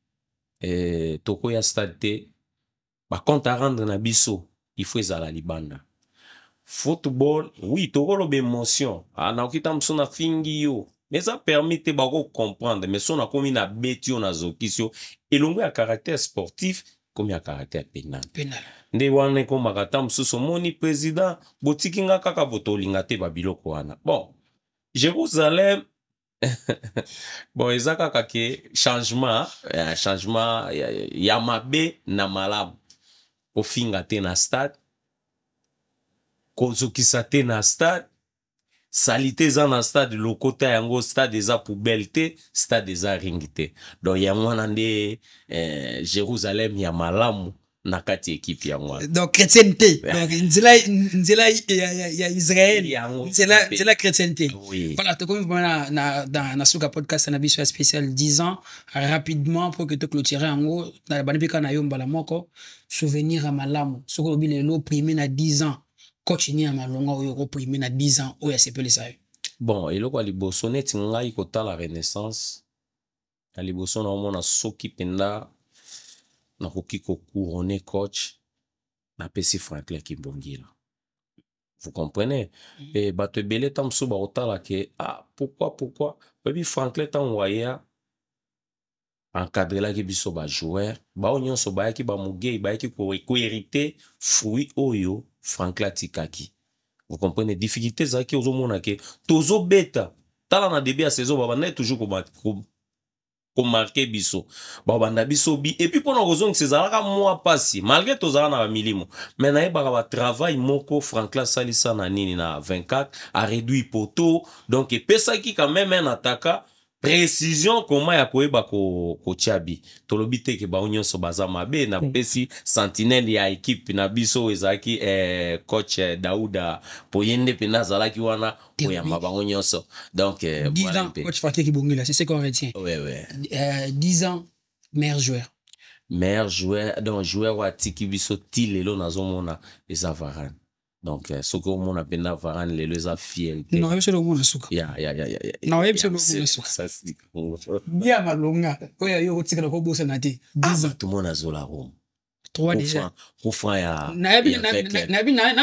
toko ya stade te ba compte à rendre na biso il faut ezala libanda. Football, oui, tu as l'émotion. Na okita msona fingi yo. Mais ça permet de comprendre. Mais si on a commis na bêtise, on a zokisio. Et l'on a caractère sportif, comme il y a caractère pénal. Nde wane ko makata msuso moni président, botiki nga kaka voto lingate babiloko wana. Bon, Jérusalem, bon, ezaka kake changement ya mabe na malamu. Ko finga te na stade. Kozokisa te na stade, salite eza na stade lokota yango stade eza poubelle te, stade eza ring te. Donc yango wana nde Jérusalem ya malamu na kati équipe yango. Donc chrétienté. Donc nzela ya Israël. Nzela chrétienté. Oui. Voilà, to comme na suka podcast na biso spécial 10 ans rapidement pour que te clôturer yango na banibika na yo mbala moko souvenir à malamu. Soko bilelo primé na 10 ans. Continue à malonga oyo ko primer na 10 ans oyo sepele ça. Bon, eloko liboso neti ngai kota la renaissance. Na liboso na mona soki penda na koki ko couronner coach na pesi Franklin Kimbongila. Vous comprenez? Et bato belé tam so ba otala ke pourquoi? Puis Franklin tan waya encadrer la ki biso ba joueur, ba onyon so ba ki ba mugei ba ki ko hériter fruit oyo Franklin Tikaki. Vous comprenez? Difficulté ça qui ozo mona ke tozo beta. Tala na début à saison ba na toujours ko marquer biso. Ba banda biso bi et puis pendant raison que ces alaka moi passi malgré tozala na milimo. Mais na ba travail moko Franklin salisa na nini na 24 a réduit poteau donc et pesa qui quand même un attaquant précision comment ya koyeba ko chabi tolobi te ke ba onyo so baza mabe na pesi sentinelle ya équipe na biso ezaki coach Daouda poyende pena zalaki wana oyamba ba onyo so donc 10 ans coach Franklin Kimbongila c'est ce qu'on retient. Ouais 10 ans meilleur joueur donc joueur wa tiki biso tilelo nazomona eza Varane. Donc, ce que mon appelle Varane, les a fierté. Non, c'est le monde souka. Ya. Non, c'est le monde souka. Ça c'est bien malonga. Oya yo tika ko bossa na te. 10 ans. Tout le monde a zola Rome. 3 déjà. Kofran ya. Na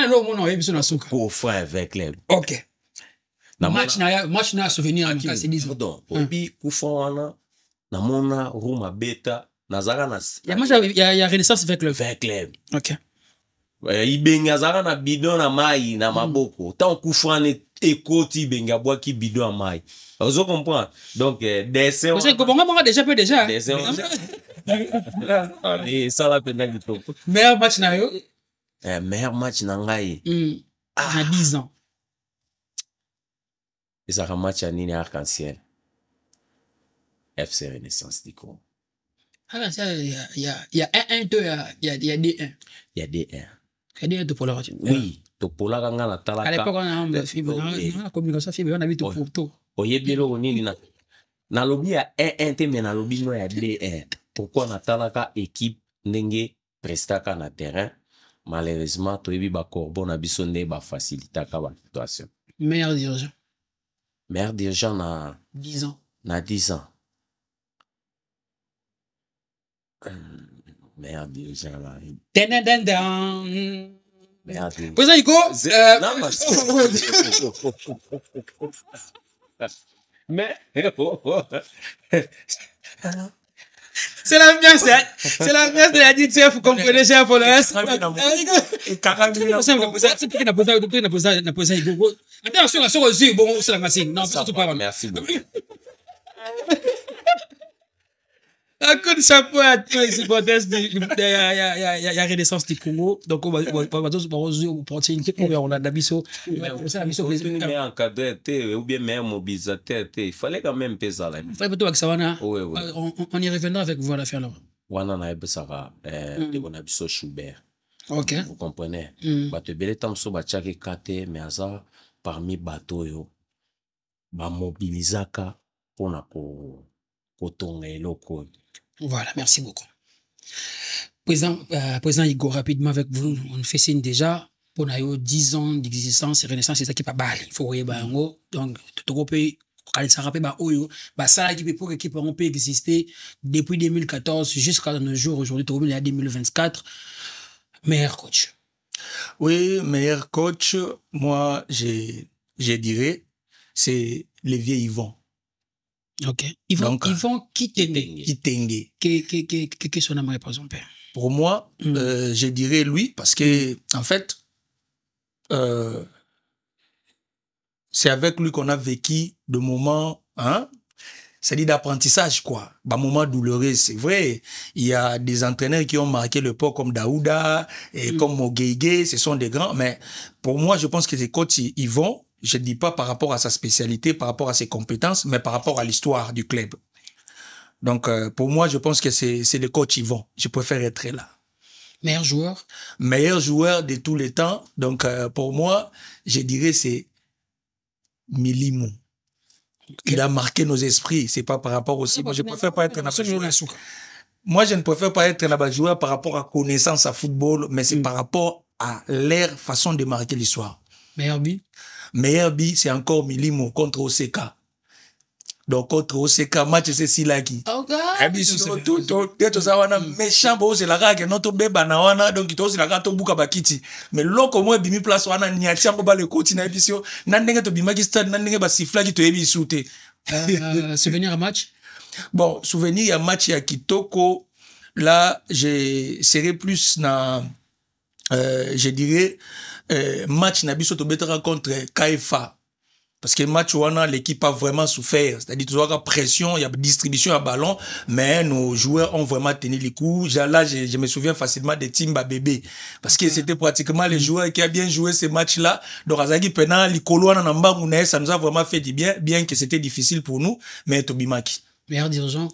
lo mon yebi so na souka. Kofran avec les. OK. Match na souvenir en cas c'est 10 ans. Donc, puis Kofran wana na mona Roma beta nazara na. Ya match ya Renaissance avec le OK. Ibenga zara na bidon na mai na maboko tant kufrane ekoti ibenga bwa ki bidon na mai vous comprenez donc dessin vous savez comment on a déjà et ça la peine du tout meilleur match na yo meilleur match na ngai à 10 ans et ça un match à nini arc-en-ciel FC Renaissance diko il y a 1-2 il y a D1 il y a D1 Kadi to pola oui to pola kanga na talaka à l'époque on a fibre na communication fibre on a vu tout pour tout oyebelo nini na lobi ya 1-1 mais na lobi no ya D1 pourquoi na talaka équipe ndenge prestaka na terrain malheureusement to yebi ba corbo na biso nde ba facilitaka ba situation Meilleur dirigeant. Meilleur dirigeant na 10 ans. na 10 ans. Meilleur dirigeant là. Meilleur dirigeant. Président Igo, Mais c'est l'ambiance de la DTF, vous comprenez, cher followers. Attention, aussi, bon, c'est la machine. Non, surtout pas. merci beaucoup. Un coup de chapeau à tous les supporters il y a Renaissance du Congo. Donc, on va opportunité pour on a d'abisso. Mais encadré, ou bien même mobilisateur, il fallait quand même peser là. On y reviendra avec vous à la fin là. Wana na ebesaka on a biso Schubert. OK. Vous comprenez? Bato belé tam so bachaki kate mais aza parmi bato yo ba mobilisaka pona ko tonga eloko. Voilà, merci beaucoup. Président Igor, rapidement avec vous, on fait signe déjà pour 10 ans d'existence et Renaissance, c'est ça qui pas mal. Il faut voir donc tout le pays quand ça rappelle ça qui pour équipe on peut exister depuis 2014 jusqu'à nos jours aujourd'hui, il y a 2024. Meilleur coach. Oui, meilleur coach, moi je dirais c'est Lévier Yvon. OK. Yvon Kitenge. Qu'est-ce son nom par exemple? Pour moi, je dirais lui parce que en fait c'est avec lui qu'on a vécu de moments, hein, c'est-à-dire d'apprentissage, quoi. Bah, moments douloureux, c'est vrai. Il y a des entraîneurs qui ont marqué le pas comme Daouda et comme Moguegue, ce sont des grands. Mais pour moi, je pense que les coachs, ils vont, je ne dis pas par rapport à sa spécialité, par rapport à ses compétences, mais par rapport à l'histoire du club. Donc, pour moi, je pense que c'est les coachs, ils vont. Je préfère être là. Meilleur joueur? Meilleur joueur de tous les temps. Donc, pour moi, je dirais c'est Milimo. Il a marqué nos esprits. C'est pas par rapport aussi. Moi, je préfère pas être Moi, je ne préfère pas être un joueur par rapport à connaissance à football, mais c'est par rapport à leur façon de marquer l'histoire. Meilleur but? Meilleur but, c'est encore Milimo contre OCK. Donc, contre OCK, match, c'est Silaki. Ok. Et puis, tout ça, wana méchant, c'est la rage, notre bébé, donc, il c'est la rage, bouka bakiti. Mais l'autre, moi, bimi place, wana, niatia, ba le coach, na émission, nandenge to bimaki stade, nandenge ba sifla qui te ebi souté. Souvenir à match? Bon, souvenir à match à Kitoko, là, je serais plus dans, je dirais, match Nabiso Tobetera contre KFA. Parce que match wana l'équipe a vraiment souffert, c'est-à-dire toujours la pression, il y a distribution à ballon, mais nos joueurs ont vraiment tenu les coups. Là, je me souviens facilement de Timba Bébé, parce que c'était pratiquement les joueurs qui a bien joué ces matchs-là. Donc Azagi Pena, Likolo Namba, ça nous a vraiment fait du bien que c'était difficile pour nous, mais Tobimaki. Meilleur dirigeant?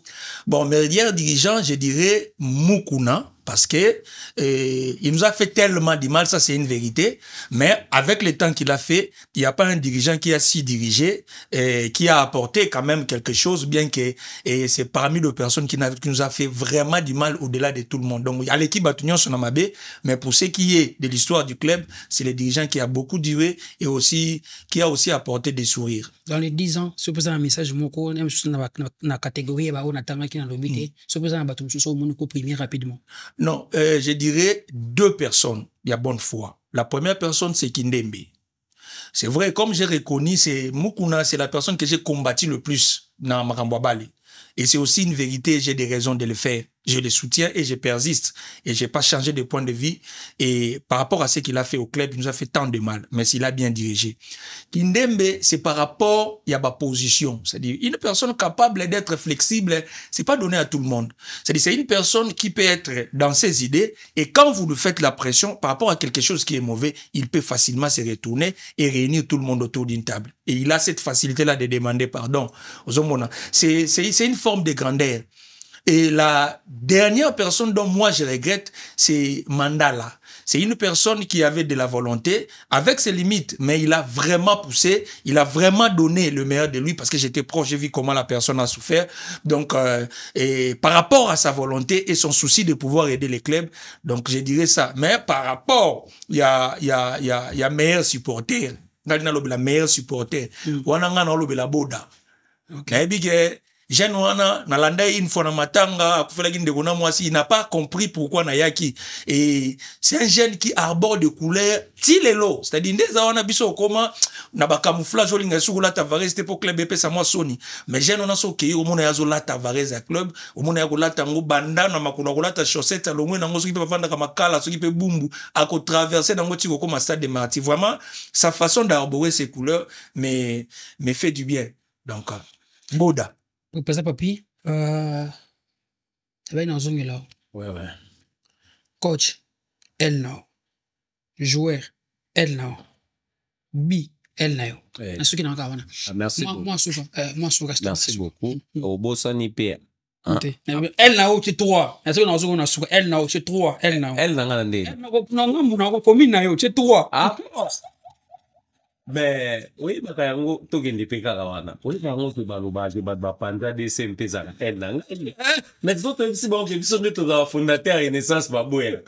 Bon, meilleur dirigeant, je dirais Mukuna, parce que il nous a fait tellement du mal, ça c'est une vérité, mais avec le temps qu'il a fait, il n'y a pas un dirigeant qui a si dirigé, qui a apporté quand même quelque chose, bien que c'est parmi les personnes qui nous a fait vraiment du mal au-delà de tout le monde. Donc, il y a l'équipe Batunion Sonamabé, mais pour ce qui est de l'histoire du club, c'est le dirigeant qui a beaucoup duré et aussi qui a aussi apporté des sourires. Dans les 10 ans, si vous posez un message, moko, même si dans la catégorie, on a tellement qui dans le but, si vous posez un bâton, si vous pouvez rapidement. Non, je dirais 2 personnes, il y a bonne foi. La première personne, c'est Kindembe. C'est vrai, comme j'ai reconnu, c'est Mukuna, c'est la personne que j'ai combattu le plus dans Marambouabali. Et c'est aussi une vérité, j'ai des raisons de le faire. Je le soutiens et je persiste. Et j'ai pas changé de point de vue. Et par rapport à ce qu'il a fait au club, il nous a fait tant de mal. Mais s'il a bien dirigé. Kindembe, c'est par rapport, il y a ma position. C'est-à-dire, une personne capable d'être flexible, c'est pas donné à tout le monde. C'est-à-dire, c'est une personne qui peut être dans ses idées. Et quand vous lui faites la pression par rapport à quelque chose qui est mauvais, il peut facilement se retourner et réunir tout le monde autour d'une table. Et il a cette facilité-là de demander pardon. C'est une forme de grandeur. Et la dernière personne dont moi je regrette, c'est Mandala. C'est une personne qui avait de la volonté, avec ses limites, mais il a vraiment poussé, il a vraiment donné le meilleur de lui parce que j'étais proche, j'ai vu comment la personne a souffert. Donc, et par rapport à sa volonté et son souci de pouvoir aider les clubs, donc je dirais ça. Mais par rapport, il y a meilleur supporter. ngali na lobela meilleur supporter wana nga na lobela boda Okay. na ebike jeune wana na landa une fois na matanga akufelaki ndeko na mwasi il n'a pas compris pourquoi na yaki et c'est un jeune qui arbore de couleurs tilelo c'est-à-dire ndeza wana biso okoma na ba camouflage olinga suku la Tavares te pour club EP sa moi soni mais jeune on a so ke omona yazo la Tavares à club omona ya kolata ngo banda na makolo kolata chaussette alongwe nango soki pe bavanda ka makala soki pe bumbu ako traverser nango tiko comme stade de Marty vraiment sa façon d'arborer ses couleurs mais fait du bien donc boda Président Papi, ben dans un là. Ouais. Coach, elle non. Joueur, elle non. Bi, elle non. Ouais. Ce qui n'a pas. Merci beaucoup. Moi souvent. Merci beaucoup. Au Bossani P. Elle n'a pas 3. Est-ce que dans un on elle n'a pas 3, elle n'a. Elle n'a pas ndé. Non, non, combien na yo, c'est 3. Ah. Mais oui, bakayango tokende pe kaka wana. Oui, bango to baloba je ba panza de SMP za elle na. Mais d'autres si bon que biso ndeto za fondateur Renaissance ba boya.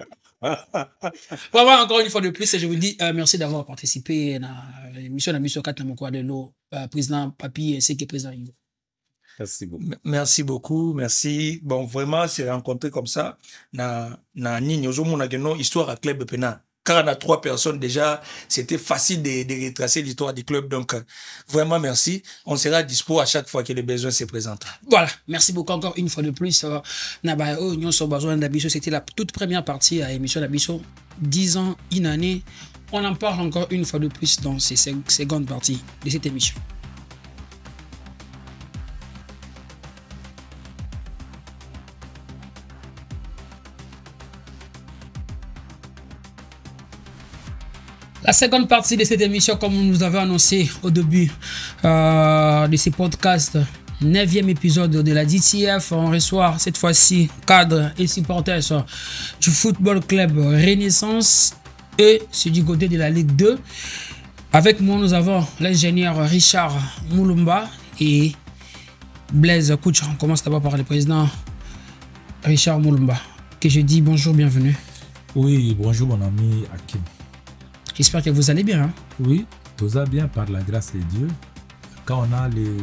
Vraiment, encore une fois de plus, je vous dis merci d'avoir participé à l'émission 4 na moko de l'eau, président Papi ainsi que président Hugo. Merci beaucoup. Merci beaucoup, merci. Bon, vraiment, c'est rencontré comme ça. Na nini, ozomona que non, histoire à club pena. Car on a 3 personnes déjà, c'était facile de retracer l'histoire du club. Donc, vraiment, merci. On sera dispo à chaque fois que les besoins se présentent. Voilà. Merci beaucoup encore une fois de plus. C'était la toute première partie à l'émission d'Abisso. 10 ans, une année. On en parle encore une fois de plus dans ces secondes parties de cette émission. La seconde partie de cette émission, comme nous avons annoncé au début de ces podcasts, 9e épisode de la DTF, on reçoit cette fois-ci cadres et supporters du football club Renaissance et c'est du côté de la Ligue 2. Avec moi, nous avons l'ingénieur Richard Moulumba et Blaise Koucha. On commence d'abord par le président Richard Moulumba, que je dis bonjour, bienvenue. Oui, bonjour mon ami Hakim. J'espère que vous allez bien. Hein? Oui, tout va bien par la grâce de Dieu. Quand on a le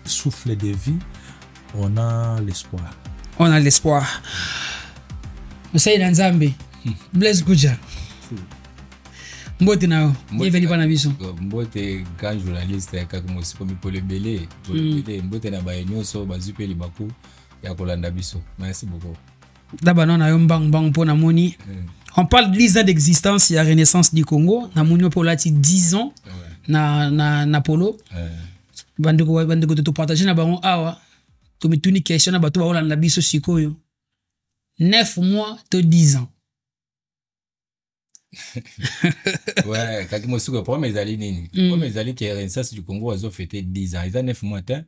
souffle de vie, on a l'espoir. On a l'espoir. Monsieur Nzambe, Blaise Koucha. Mbote nao, bienvenue par la vision. Mbote quand journaliste kaka mosi ko mikolo belé, mbote na ba nyonso bazupeli baku ya kolanda biso. Merci beaucoup. D'abord on a un bang pour na moni. On parle de 10 ans d'existence, il y a Renaissance du Congo. Na mounio pour là 10 ans na polo. Bandeko to partager na bango awa. To mituni question na bato ba olanda biso sikoyo. 9 mois to 10 ans. Ouais, kaki mosuko pour mes alliés nini. Pour mes alliés qui Renaissance du Congo ils ont fêté 10 ans. Ils ont 9 mois ba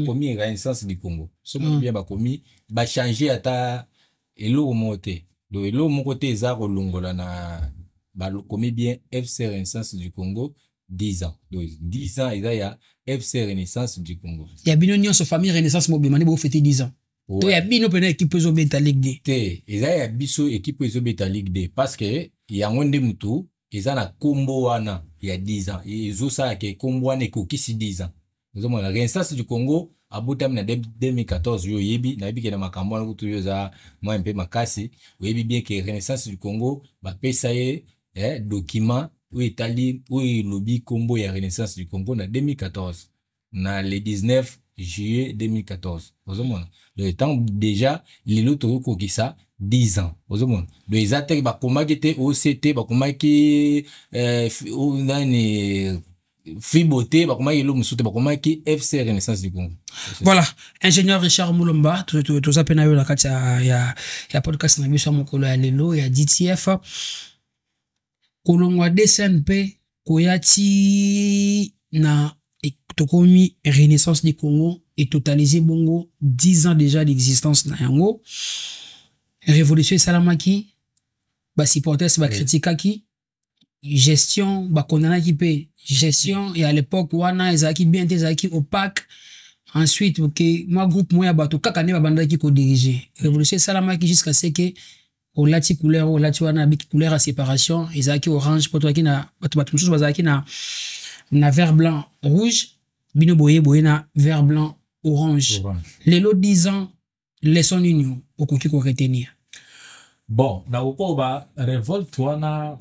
komi Renaissance du Congo. Somo bien ba komi ba changer ata elo monter. Donc, là, mon côté, ils ont longola na, comme bien FC Renaissance du Congo, 10 ans. Donc, 10 ans, il y a FC Renaissance du Congo. Il y a bien une famille Renaissance mobile, mais vous faites 10 ans. Donc, il y a bien une équipe qui peut Ligue 2. Il y a biso équipe qui peut Ligue 2. Parce que, il y a un de mutu, ils ont un combo wana, il y a 10 ans. Ils ont ça, que combo wana, qui 10 ans. Nous avons la Renaissance du Congo, abutam na 2014 yo yebi na yebi ke na makambo na kutu yo za moi un peu makasi yebi bien que Renaissance du Congo ba pesa ye document ou Italie ou lobby combo ya Renaissance du Congo na 2014 na le 19 juillet 2014 ozomona le temps déjà les loto ko kisa 10 ans ozomona le exact ba komaki te OCT ba komaki nani Fiboté, FC Renaissance du Congo. Voilà, ingénieur Richard Moulumba, tout ça penayo la katia ya podcast na biso mokolo ya lelo ya DTF. Kolongwa DSNP koyati na tokomi Renaissance du Congo et totalisé bongo 10 ans déjà d'existence na yango. Révolution salamaki, ba supporters ba critikaki. Gestion bakondana qui paye gestion et à l'époque wana ezaki bien ezaki opaque ensuite OK moi groupe moya bato kaka ne babanda qui ko diriger révolution salama qui jusqu'à ce que au lati couleur au lati wana biki couleur à séparation ezaki orange poto aki na bato mususu bazaki na vert blanc rouge bino boye na vert blanc orange. Lelo 10 ans leçon nini okoki ko retenir? Bon, na okoba révolte wana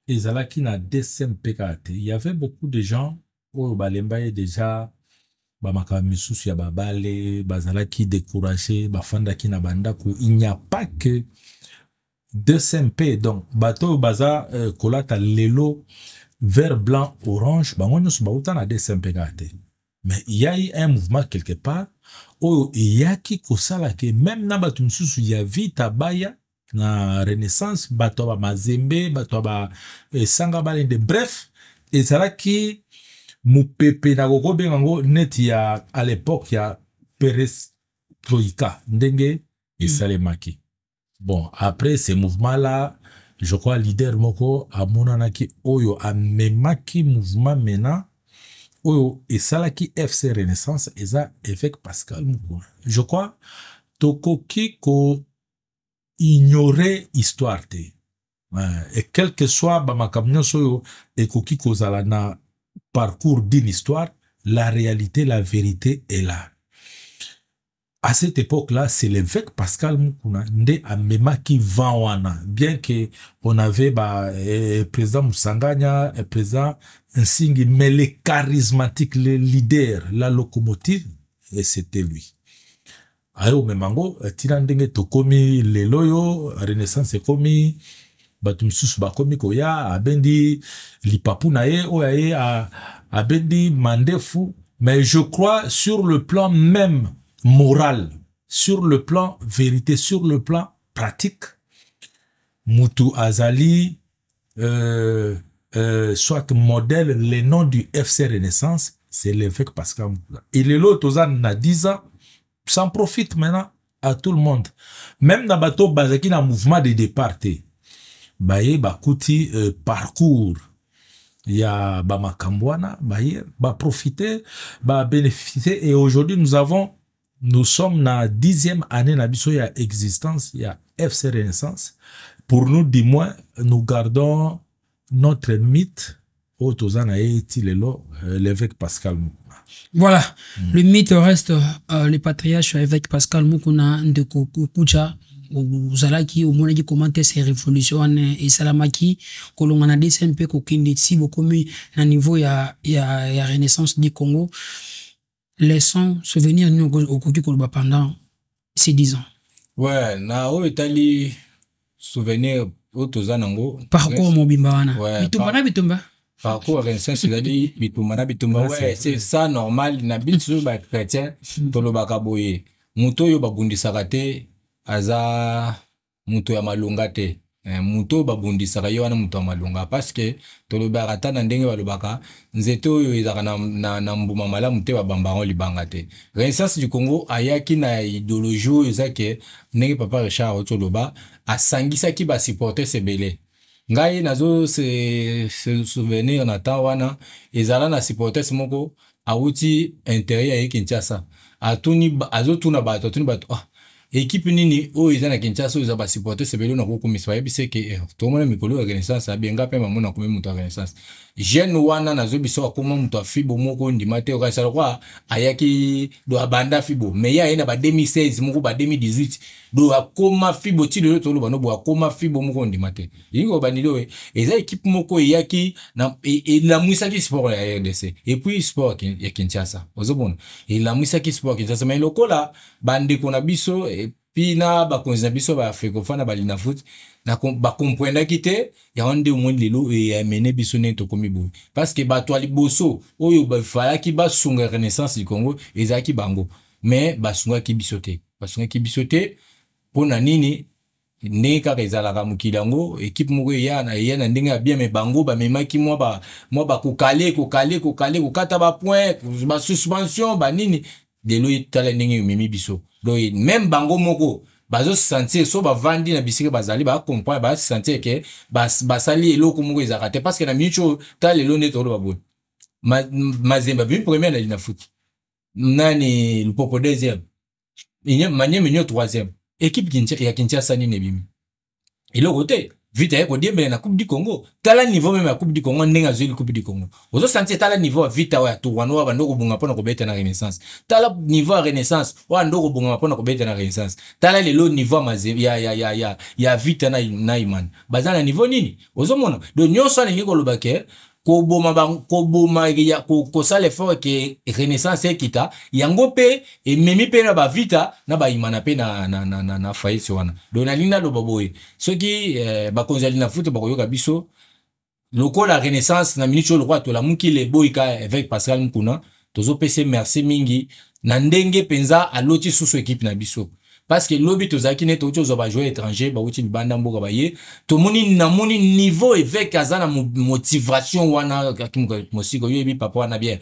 ezalaki na DSMPKT. Il y avait beaucoup de gens au balemba déjà makambo misusu ya babale bazalaki découragé bafandaki na bandako. Il n'y a pas que DSMP, donc bato baza kolata lelo vert blanc orange bango nyonso bauta na DSMPKT. Mais il y a eu un mouvement quelque part où il y a qui kosala que même na bato misusu ya vita baya na renaissance bato ba mazembe bato ba sanga balende, bref ezalaki mupepe na koko bengango neti ya à l'époque ya perestroïka ndenge esalemaki. Bon, après ces mouvements là, je crois leader moko amonanaki oyo amemaki mouvement mena oyo esalaki FC Renaissance eza avec Pascal Mukuna. Je crois tokoki ko ignorer histoire te. Et quel que soit makambo nyonso oyo ekoki kozala na parcours d'une histoire, la réalité, la vérité est là. À cette époque-là, c'est l'évêque Pascal Mukuna nde amemaki vanwana, bien que on avait président Musanganya, président Nsingi, mais le charismatique, le leader, la locomotive, et c'était lui. Ayo memango tina ndenge tokomi leloyo Renaissance ekomi batu misusu bakomi koya abendi lipapu na ye oyaye abendi mandefu, mais je crois sur le plan même moral, sur le plan vérité, sur le plan pratique, Mutu Azali soit modèle, le nom du FC Renaissance, c'est l'évêque Pascal Mukuna. Et le lot na 10 ans, ça en profite maintenant à tout le monde. Même dans bateau bazaki na mouvement de départ, baye bakuti parcours. Il y a Bamakambwana, baye profiter, bénéficier. Et aujourd'hui, nous sommes dans la 10e année de ya existence, il y a FC Renaissance. Pour nous, du moins, nous gardons notre mythe au Tozana et l'évêque Pascal Mukuna. Voilà, le mythe reste le patriarche évêque Pascal Mukuna de Kukucha. Uzalaki omonaki commenter ces révolutions et salamaki kolongana DSMP kokindi si bokomi na niveau ya Renaissance du Congo. Laissons souvenir nous au Koki Koloba pendant ces 10 ans. Ouais, na o etali souvenir au Tozanango. Parcours mobimba wana. Ouais, bitumba. Parcours Renaissance c'est-à-dire bitumba. Ouais, c'est ça normal na biso ba chrétien toloba kaboye. Muto yo babundisaka te aza muto ya malonga te. Muto babundisaka yo wana muto ya malonga parce que tolobaka ta na ndenge balobaka nzete oyo ezaka na mbuma malamu te babambango libanga te. Renaissance du Congo ayaki na idéologie oyo ezake ndenge papa Richard otoloba asangisaki ba supporter sebele. Ngai nazo se souvenir na ta wana ezala na supporters moko awuti intérieur ya Kinshasa azotuna bato équipe nini o izana Kinshasa oza ba supporter sebelo na kokomisa bayebise ke to mona mikolo ya Renaissance abenga pe mamona komi muto ya Renaissance jeune wana nazo biso akoma muto afibo moko ndima te okasala kwa ayaki do abanda fibo mais ya ina ba 2016 moko ba 2018 do akoma fibo ti de tolo bano bo akoma fibo moko ndima te yingo banilo eza équipe moko yaki na la mwisaki sport ya RDC et puis sport ya Kinshasa ozobona et la mwisaki sport Kinshasa mais lokola bande kona biso puis na bakonzi biso ba Africofana balina foot na ba comprendre kité ya onde omoni lelo e amene biso ne to komi bo parce que ba to liboso oyo ba fala ki ba sunga Renaissance du Congo ezaki bango mais ba sunga ki bisote pona nini ne ka ezala ka mukilango équipe moko ya na ndenge bien mais bango ba memaki moi ba kokale kokata ba point ba suspension ba nini lelo itala ndenge memi biso donc même bango moko bazo sentir so ba vandi na bisika bazali ba comprendre ba sentir que basali eloko moko ezaka te parce que na micho ta lelo ne tolo babon mazemba bi première na lina foot nani le popo deuxième manye menyo troisième équipe ya Kinshasa ni nebimi eloko te vita ye kodiembele na coupe du Congo tala niveau même ya coupe du Congo ndenge azwi coupe du Congo ozo sentir tala niveau ya vita wa tourano wa bando kobunga pona kobeta na renaissance tala niveau ya renaissance wa ndo kobunga pona kobeta na renaissance tala lelo niveau ya vita na iman bazana niveau nini ozo mona do nyonso alingi koloba ke koboma ya kosala effort ke renaissance ekita yango pe ememi pe na bavita na baimana pe na faillite wana do na linda loba boye soki bakonzali na foot bakoyoka biso lokola renaissance na minute lokwa to la mukile boyka avec Pascal Nkuna tozo pese merci mingi na ndenge penza aloti susu équipe na biso parce que lobby tozaki ne tozo zo ba jouer étranger ba uti banda mboka baye to moni na moni niveau avec azana motivation wana mosiko yebi papa wana bien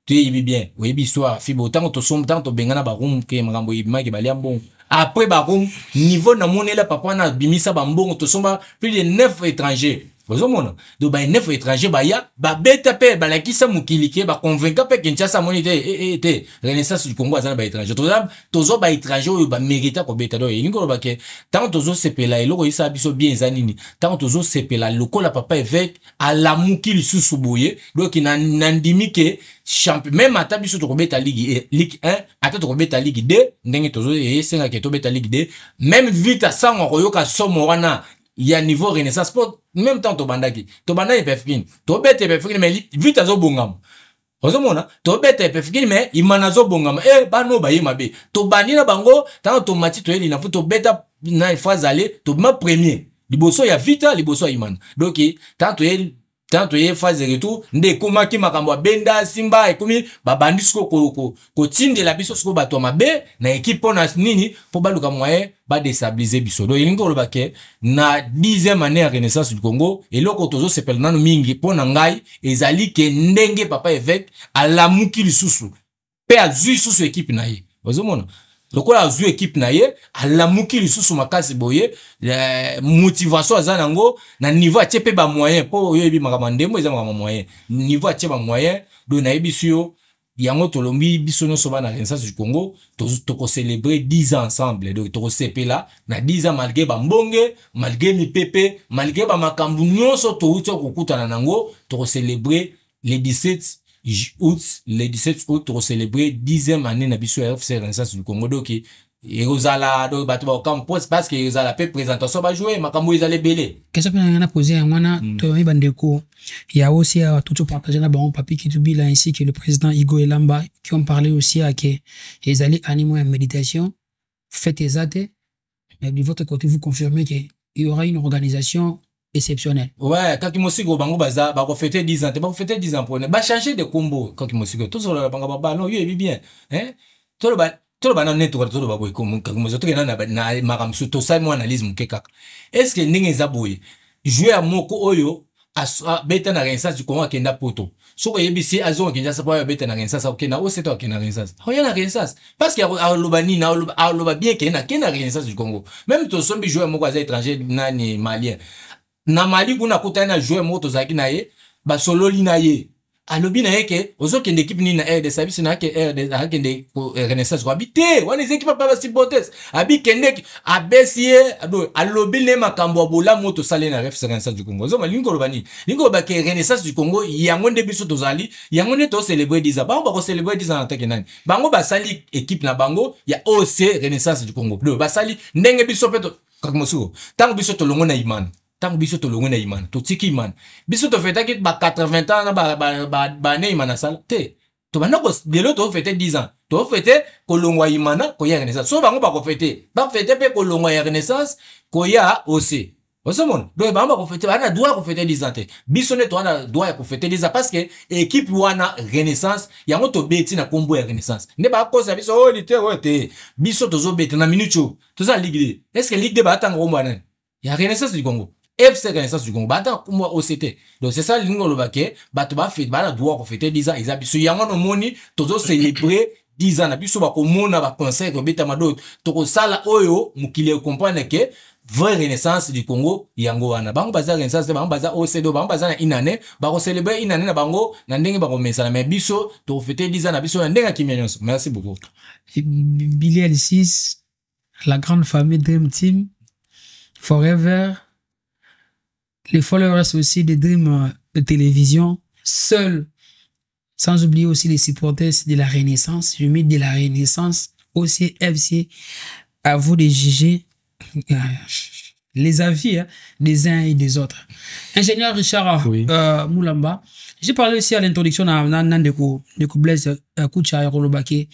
tu yebi bien yebi soir fibo tant to som tant to bengana ba room ke makambo yebi maki balia bon après ba room niveau na moni la papa na bimisa ba mbongo to somba plus de 9 étrangers Ozomona do ba 9 étrangers ba ya ba beta pe ba la kisa mukilike ba convaincre pe Kinshasa monite te renaissance du Congo azana ba étranger tozo ba étranger ba mérita ko beta do yingo ba ke tant tozo sepela eloko isa biso bien zanini tant tozo sepela lokola papa évêque à la mukili susuboye donc nandimi ke champion même ata biso to beta ligue 1 ata to beta ligue 2 ndenge tozo esenga ke to beta ligue 2 même vite à ça ngoyoka somo wana il y a niveau renaissance pour même temps to bandaki perfine to bete perfine mais vite azo bongam ozomona to bete perfine mais imana zo bongam bano ba yema be to bani na bango tant to mati to eli na to beta na phase aller to ma premier liboso ya vita liboso ya imana donc tant to ye phase retour nde komaki makambo benda simba ekomi babandi ko tinde la biso ko bato mabe na équipe na nini po baluka moyen ba déstabiliser biso do ilingo lo baké na 10e année ya renaissance du Congo eloko tozo sepel nanu mingi pona ngai ezali ke ndenge papa évêque ala mukili susu pe azui susu équipe na ye ozomona lokola azui équipe na ye ala mukili susu makasi boye motivation azana ngo na niveau atie pe ba moyen po yo ebi makamandemo eza makama moyen niveau atie ba moyen do na ebisio yango tolombi biso no soba na renaissance du Congo to célébrer 10 ans ensemble donc to sepela na 10 ans malgré ba mbonge malgré mi pepe malgré ba makambu nyonso to uti kokutana nango to célébrer les 17 août to célébrer 10e année na biso RFC renaissance du Congo donc Erozala do bato ba kam parce que Erozala pe présentation ba jouer makambo ezale belé question que na posé à wana to mi bandeko il y a aussi à tout partager na bon papi Kitubila ainsi que le président Igo Elamba qui ont parlé aussi à que les allés animaux en méditation faites exacte mais de votre côté vous confirmez que il y aura une organisation exceptionnelle. Ouais, quand Kimosiko bango baza ba ko fêter 10 ans, ba fêter 10 ans pour ba changer de combo quand Kimosiko tout sur la bango ba non, yo bien, hein? Tout le bana network tout le baboy comme mozoto na makamsu to sa mo analyse mukeka est-ce que ndenge za boye jouer à moko oyo a beta na renaissance du Congo kenda poto soko yebisi azo kenda sa pa beta na renaissance okena o seto kenda renaissance oya na renaissance parce que alobani na aloba bien kenda renaissance du Congo même to sombi jouer moko az étranger nani malien na Mali kuna kutana jouer moko to zaki na ye ba sololi na ye alobi na yeke ozo kende équipe ni na air de service na ke air de kende renaissance ko habité wana les équipes pas si botes abi kende abesie alobi le makambo bola moto sale na RFC renaissance du Congo zo malingo lobani lingo ba ke renaissance du Congo yango nde biso tozali yango ne to célébrer 10 ans ba ko célébrer 10 ans atake nani bango ba sali équipe na bango ya OC renaissance du Congo ba sali ndenge biso peto kakmosuko tango biso to longo na imana tant biso to longo na imana to tiki imana biso to feta ki ba 80 ans na ba ne imana sala te to bana ko delo to fete 10 ans to fete ko longo imana ko ya renaissance so bango ba ko fete pe ko longo ya renaissance ko ya OC osomon do ba ko fete bana doit ko fete 10 ans te biso ne to ana doit ko fete 10 ans parce que équipe wana renaissance yango to beti na kombo ya renaissance ne ba ko sa biso o lite o te biso to zo beti na minucho to za ligue est-ce que ligue de ba tanga kombo na ya renaissance du Congo FC Renaissance du Congo bata kumwa OCT donc c'est ça lingo lo baké bato ba fait bana doit ko fêter 10 ans ils biso yango no moni tozo célébrer 10 ans na biso ba ko mona ba conseil ko beta mado to ko sala oyo mukile comprendre que vraie renaissance du Congo yango wana bango baza renaissance bango baza OCT bango baza na inane ba ko célébrer inane na bango na ndenge ba ko mesa na mais biso to fêter 10 ans na biso na ndenge kimia nyonso merci beaucoup Billy L6 la grande famille Dream Team Forever les followers aussi de Dream Télévision, seuls, sans oublier aussi les supporters de la Renaissance. Je mets de la Renaissance, aussi FC, à vous de juger les avis des uns et des autres. Ingénieur Richard Moulamba, j'ai parlé aussi à l'introduction de Blaise Koucha Rolobake.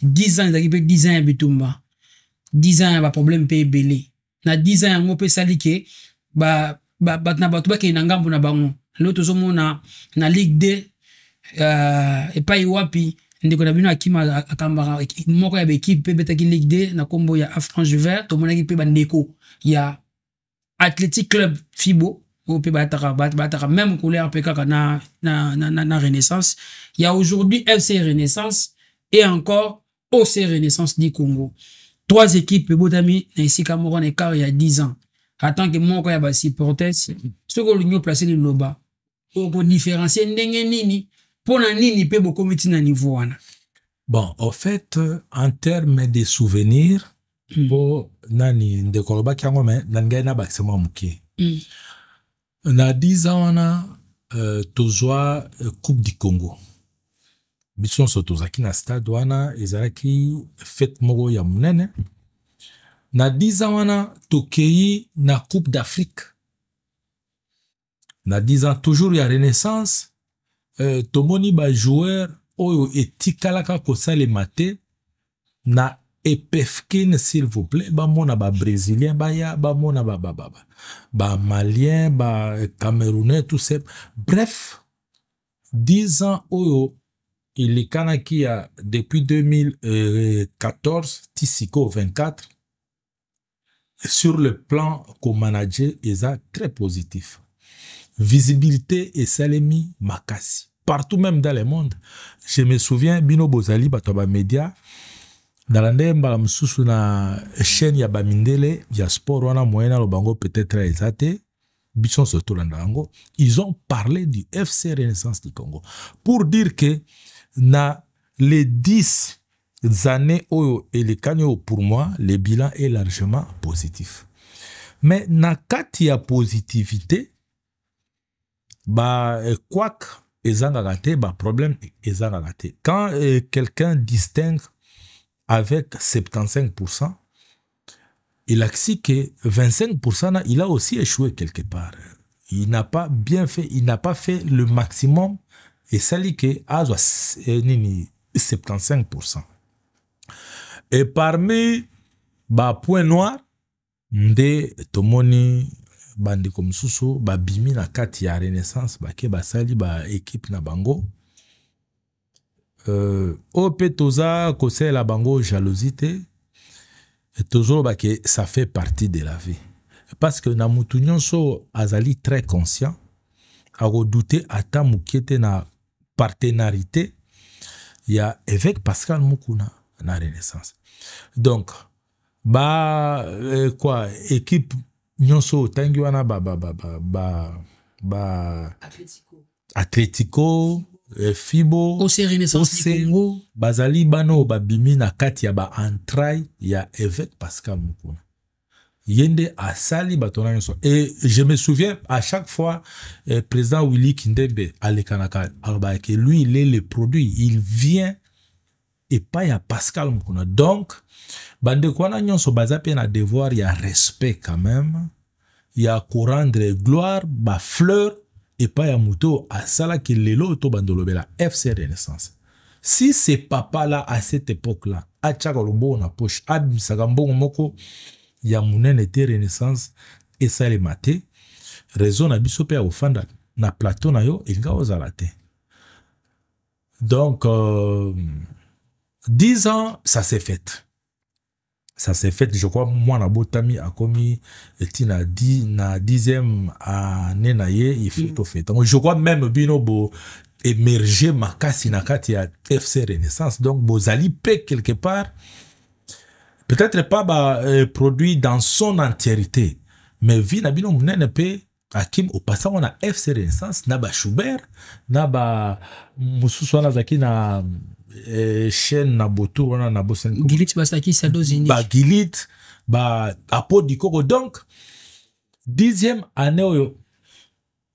10 ans, ils ont 10 ans, 10 ans, ba problème pe belé. Na 10 ans, on peut salike, na batuba ke na ngambu na bango. L'autre zomo na Ligue 2, et pas Iwapi, ndeko na bino akima akambara, moko ya équipe pe betaki Ligue 2, na kombo ya Afranche Vert, to monaki pe bandeko, ya Athletic Club Fibo, ou pe bataka même couleur pe kaka na Renaissance. Il y a aujourd'hui FC Renaissance et encore OC Renaissance du Congo. 3 équipes, Botami, ainsi qu'à Moron et il y a 10 ans. Attends que mon cas y supporters, ce que l'on placé le loba, pour différencier nini, pour nini peut beaucoup mettre à niveau. Bon, en fait, en termes de souvenirs, pour nani de koloba kiango me nanga na bakisema muke. Na 10 ans on a tozwa Coupe du Congo. Bison sotozaki na stade wana ezalaki fête moko ya munene. Na 10 ans wana tokei na Coupe d'Afrique. Na 10 ans toujours ya Renaissance, tomoni ba joueur oyo etikalaka kosalema te na EPFKIN s'il vous plaît, ba mona ba brésilien baya, ba mona ba malien, ba camerounais tout ça. Bref, 10 ans oyo il est kanaki a depuis 2014 Tissiko 24 sur le plan comme manager est très positif. Visibilité et salemi makasi partout même dans le monde. Je me souviens Bino Bozali batoba média dans la ndemba msusu na chaîne ya Bamindele ya sport wana moyena lobango peut-être ezate bison surtout landango, ils ont parlé du FC Renaissance du Congo pour dire que na les 10 années oyo et les canaux pour moi le bilan est largement positif. Mais na kati ya positivité ba quoique ezanga te ba problème ezanga te. Quand quelqu'un distingue avec 75%, il a dit que 25% il a aussi échoué quelque part. Il n'a pas bien fait, il n'a pas fait le maximum. Et ça dit que à 75%. Et parmi ba point noir de tomoni bandi comme susu ba bimi na kati ya Renaissance ba ke ba sali ba équipe na bango OP toza kose la bango jalousie et toujours ba ke ça fait partie de la vie parce que na mutu nyonso azali très conscient a redouter ata mukete na partenarité il y a avec Pascal Mukuna na Renaissance. Donc ba quoi équipe nyonso tangi wana Atletico Fibo OC Renaissance du Congo bazali bano babimi na kati ya ba entrailles ya évêque Pascal Mukuna yende asali batona nyonso. Et je me souviens à chaque fois président Willy Kindembe alekanaka alba que lui il est le produit, il vient et pas ya Pascal Mukuna. Donc bande kwana nyonso bazape na devoir ya respect quand même, ya rendre gloire ba fleur et pas ya muto asala ki lelo to bandolobela FC Renaissance. Si ces papas là à cette époque là achaka lobo na poche abisaka mbongo moko ya munene te Renaissance et ça les maté raison na biso pe ya ofanda na plateau na yo elinga ozala te. Donc 10 ans ça s'est fait. Ça s'est fait, je crois, moi, na botami a commis, na 10e année na ye, il fait tout fait. Donc, je crois même, binobo, émerger makasi na kati ya FC Renaissance. Donc, bozali pe quelque part, peut-être pas produit dans son entièreté, mais vi na bino mnene pe, akim, au passant, on a FC Renaissance, na ba Schubert, na ba mususu na zaki na chaîne na boto wana na bosen Gilit basaki sadozini ba Gilit ba Apo Dikoko. Donc 10e année oyo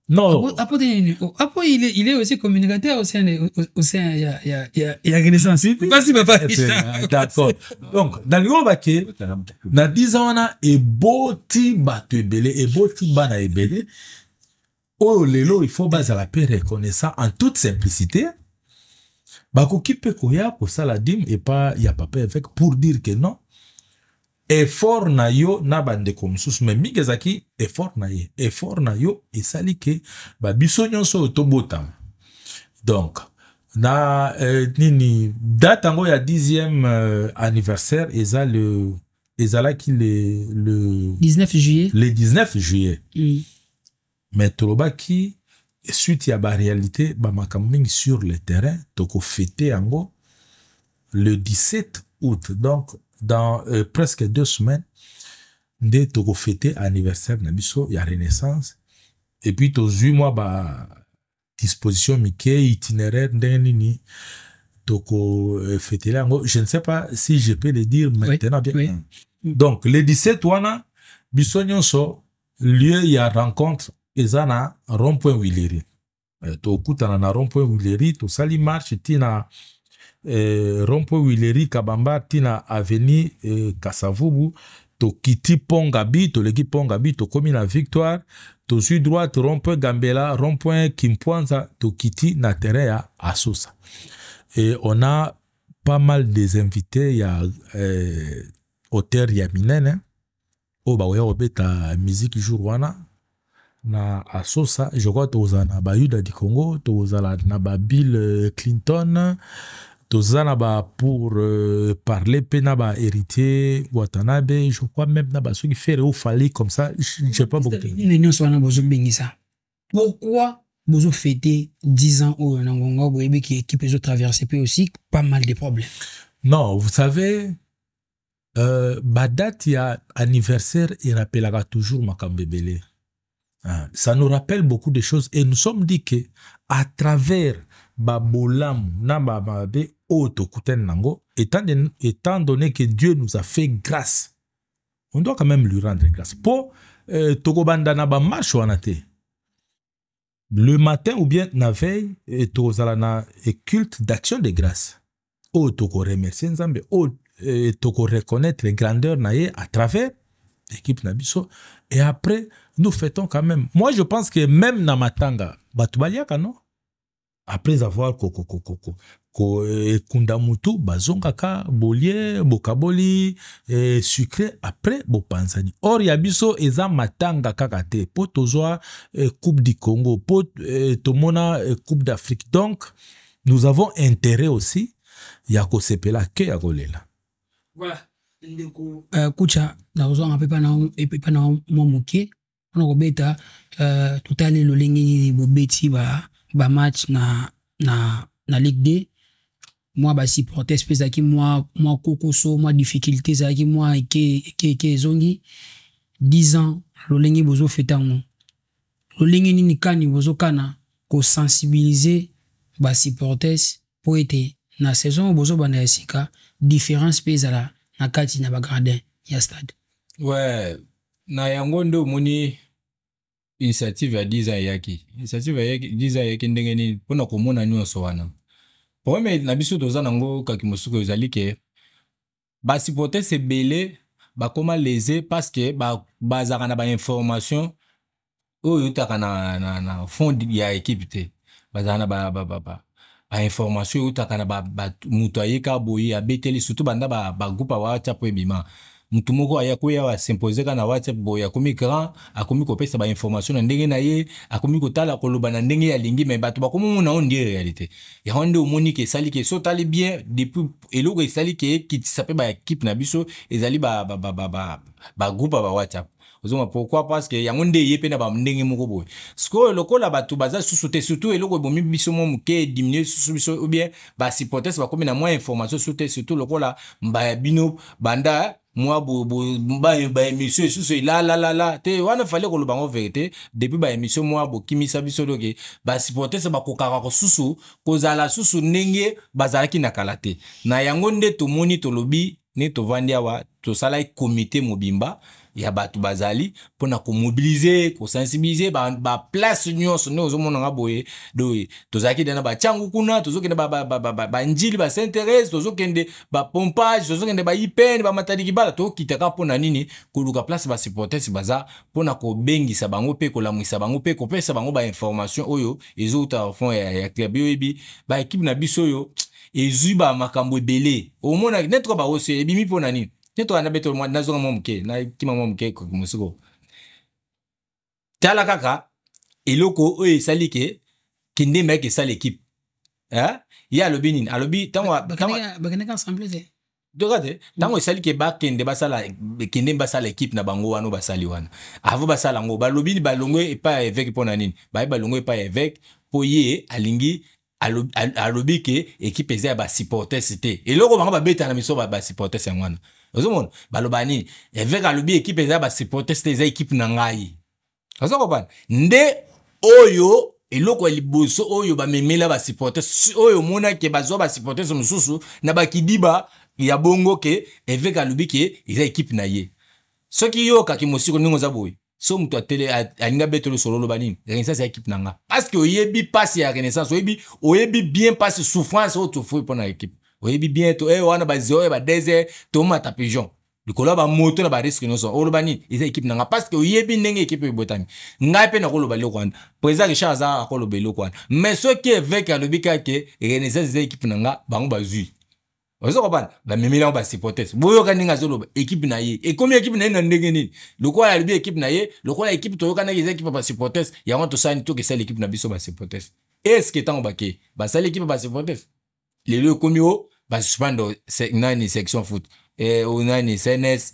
Non, Après, il est aussi communicateur au sein il y a Renaissance. Pas si papa. d'accord. Donc, dans le Robake, na 10 ans, on a eboti bato ebele, eboti bana ebele. Oh, lelo, il faut baser la paix reconnaissant en toute simplicité. Bako kipe koya pour ça la dîme et pas y a pas avec pour dire que non. Effort na yo na bande comme sous mais migezaki effort na yo et sali que ba biso nyonso tobotam. Donc na nini date ango ya 10e anniversaire ezala qui le 19 juillet. Le 19 juillet. Mais tolobaki suite ya ba réalité ba makaming sur le terrain toko fêter ango le 17 août. Donc dans presque 2 semaines nde toko fêter anniversaire na biso ya Renaissance et puis tozui moi ba disposition mike itinéraire ndenge nini toko fêter lango. Je ne sais pas si je peux le dire maintenant bien. Oui. Donc le 17 wana biso nyonso lieu ya rencontre ezana rond-point Willery. Tokutana na rond-point Willery to sali marche tina rond-point Willery Kabamba tina avenue Kasavubu to kiti Pongabi to leki Pongabi to komi na Victoire to sud droite rond-point Gambela rond-point Kimpwanza to kiti na terrain ya Asosa. Et on a pas mal des invités, il y a auteur ya minene o ba oya obeta musique jour wana na Asosa. Je crois toza na Bayuda du Congo, toza na ba Bill Clinton, toza na ba pour parler pena ba héritier Watanabe. Je crois même na ba ceux qui fait au fali comme ça. Je sais pas beaucoup. Pourquoi vous fêtez 10 ans au Nangonga Boébi qui peut traverser peut aussi pas mal de problèmes? Non, vous savez, date ya anniversaire il rappellera toujours Makambebele. Ça nous rappelle beaucoup de choses et nous sommes dit que à travers babolam na babe auto kuten nango étant donné que Dieu nous a fait grâce, on doit quand même lui rendre grâce. Pour tokobanda na ba marche wanate le matin ou bien la veille tozala na culte d'action de grâce. O toko remercier Nzambe, o toko reconnaître les grandeurs naie à travers l'équipe Nabiso. Et après, nous fêtons quand même. Moi, je pense que même na matanga, batubaliaka non? Après avoir kundamutu, bazongaka, bolie, bokaboli, sucré, après, bopanzani. Or, yabiso, eza matanga kakate, po tozoa Coupe du Congo, po tomona Coupe d'Afrique. Donc, nous avons intérêt aussi, yako sepela ke yakolela. Voilà. Kucha, na ozo un peu pas na momoke, on a robeta, tout à l'heure, le lingi, bobeti, ba match na Ligue 2. Moi ba si proteste pezaki moi kokoso moi difficulté zaki moi ke zongi 10 ans lolengi bozo fetango lolengi nini kani bozo kana ko sensibiliser ba supporters pour été na saison bozo bana esika différence pezala na kati na ba gradin ya stade. Ouais, na yango ndo moni initiative ya 10 ans yaki. Initiative ya 10 ans yaki ndenge ni pona komona nyonso wana. Problème na biso toza nango kakimosuko ezali ke ba supporters ebele ba koma lésé parce que ba zaka na ba information oyo taka na fond ya équipe te. Ba zaka na ba information oyo taka na ba muto ayeka boyi abeteli surtout banda ba groupe wa WhatsApp ebima. Mutu moko ayakoya wa s'imposer kana WhatsApp boya komi grand akomi kopesa ba information na ndenge na ye akomi kotala koloba na ndenge ya lingi mais bato bakomo na on dit réalité ya honde omoni ke sali ke so tali bien depuis eloko esali ke ki sape ba équipe na biso ezali ba groupe ba WhatsApp ozoma pourquoi parce que yango nde ye pe na ba ndenge moko boy sko lokola bato baza susu surtout eloko bomi biso mo muke diminuer susu biso ou bien ba supporters ba komi na moins information surtout lokola mba bino banda moi ba émission susu la te wana fallait ko lobango vérité depuis ba émission moi bo kimisa biso doke ba supporters ba kokaka ko susu kozala susu ndenge bazalaki na kalate na yango nde to moni to lobi ne to vandia wa to sala comité mobimba ya bato bazali pona ko mobiliser ko sensibiliser ba place nyonso ne ozomona nga boye doye tozaki dana ba changu kuna tozokende ba njili ba s'intéresse tozokende ba pompage tozokende ba ipene ba matadiki bala tokitaka pona nini koluka place ba supporters baza pona ko bengisa bango pe ko lamwisa bango pe ko pesa bango ba information oyo ezouta fond ya club yobi ba équipe na biso oyo ezuba makambo ebele omona netko ba ose ebimi pona nini netko na beto mwa nazonga momuke na kima momuke ko musiko tala kaka eloko oyo esali ke kinde meke sala équipe ya alobi nini alobi bakendeka ensemble te dokate tango esali ke bakende basala kende basala équipe na bango wana basali wana avo basala ngo balobi ni balongwe epa avec pona nini ba balongwe epa avec poye alingi alobi ke équipe eza ba supporters te eloko bango babeta na miso ba supporters ngwana ozomona baloba nini avec alobi équipe eza ba supporters te eza équipe na ngai ozokopana nde oyo eloko liboso oyo bamemela ba supporters oyo mona ke bazwa ba supporters mususu na bakidiba ya bongo ke avec alobi ke eza équipe na ye soki yo kaki mosiko ningo za boye so muto atele alinga betelo sololo banini Renaissance ya équipe nanga parce que oyebi passe ya Renaissance oyebi bien passe souffrance auto fou pour na équipe oyebi bien to wana ba 0 ba 2 to mata pigeon likolo ba moto na ba risque no so oloba nini eza équipe nanga parce que oyebi ndenge équipe botami ngai pe na koloba loko wana président Richard za akoloba loko wana mais ce qui est avec alobi ka ke Renaissance eza équipe nanga bango bazui ozo kopana ba memela ba supporters boyo kaninga zoloba équipe na ye et comme équipe na ye na ndenge nini lokola alobi équipe na ye lokola équipe to yokana eza équipe ba supporters ya wanto sani to ke sala équipe na biso ba supporters est-ce que tango bake ba sala équipe ba supporters lelo komio ba suspendre nani section foot o nani CNS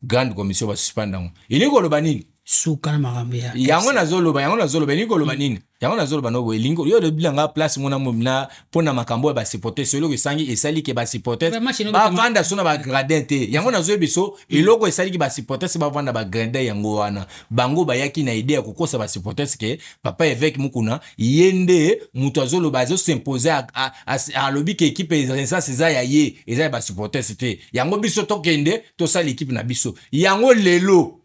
grande commission ba suspendre ngo iliko loba nini suka na makambo ya yango na zoloba iliko loba nini yango na zoloba no bolingo yo de bilanga place mona mona pona makambo ya ba supporter solo ke sangi esali ke ba supporter ba vanda sona ba gradin te yango na zo biso eloko esali ke ba supporter ba vanda ba gradin yango wana bango ba yaki na idea kokosa ba supporters ke papa avec mukuna yende muto azoloba zo s'imposer a lobby ke équipe Renaissance eza ya ye eza ba supporters te yango biso tokende to sala équipe na biso yango lelo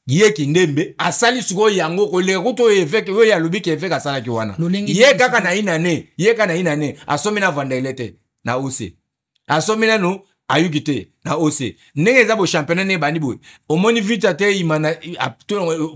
ye kindembe asali suko yango ko le ruto eveke we ya lubi ke eveke asala ki wana ye kaka na inane asomi na vandailete na ose asomi na no ayukite na ose ndenge za bo championnat ne bani boy omoni vita te imana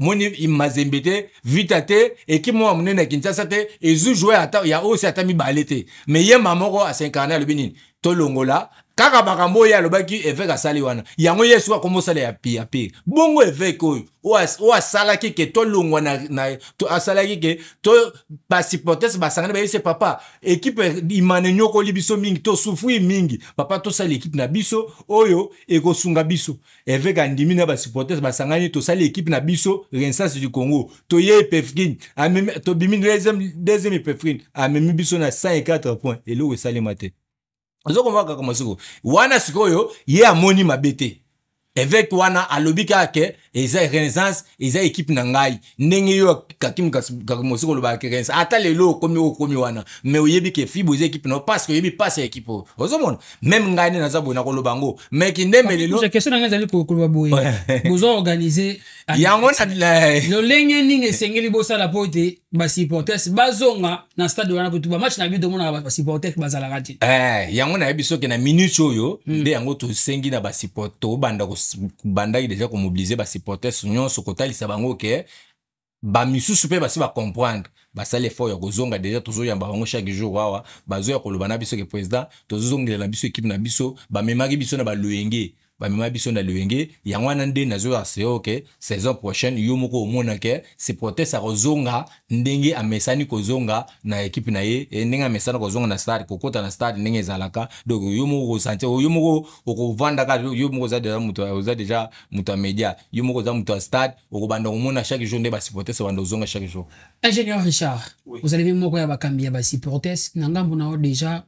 omoni imazembe te vita te équipe mo amune na Kinshasa te ezu jouer ata ya ose ata mi balete mais ye mamoko a 5 ans lubi nini to longola kaka bakambo ya lobaki eveke asali wana yango yesu akomosala ya pi bongo eveke oyo o asalaki ke to longwa na to asalaki ke to ba supporters basangana ba yese papa équipe imane nyoko libiso mingi to souffrir mingi papa to sala équipe na biso oyo ekosunga biso eveke andimi na ba supporters basangani to sala équipe na biso Renaissance du Congo to ye pefkin amemi to bimi deuxième pefkin amemi biso na 104 points elo esali mate ozoko maka kama siko wana sikoyo ye amoni mabete avec wana alobika ke eza Renaissance eza équipe na ngai ndenge yo kakim kakimosiko loba ke Renaissance ata lelo komi wana mais oyebi ke fibo eza équipe no parce que oyebi passe équipe ozomona même ngai na za bona koloba ngo mais kindembe lelo je question ngai zali koloba boye bozo organiser yango na lo lenge ninge sengeli bosala pote ba supporters bazonga na stade wana kutuba match na bido mona ba supporters bazala kati yango na yebiso ke na minute oyo nde yango to sengi na ba supporters banda déjà ko mobiliser ba supporters nyonso kotalisa bango ke ba misusu pe basi ba comprendre basala effort ya kozonga déjà tozoyamba bango chaque jour wawa bazoya koloba na biso ke président tozongela na biso équipe na biso ba memaki biso na ba loyenge bamema biso na lewenge yango wana nde nazo aseo ke saison prochaine yo moko omona ke supporters akozonga ndenge amesani kozonga na équipe na ye ndenge amesana kozonga na stade kokota na stade ndenge ezalaka donc yo moko sentir yo moko okovanda ka yo moko za déjà muto media yo moko za muto stade okobanda komona chaque jour nde ba supporters banda ozonga chaque jour. Ingénieur Richard, oui. Vous avez vu moko ya bakambi ya ba supporters nangambo na déjà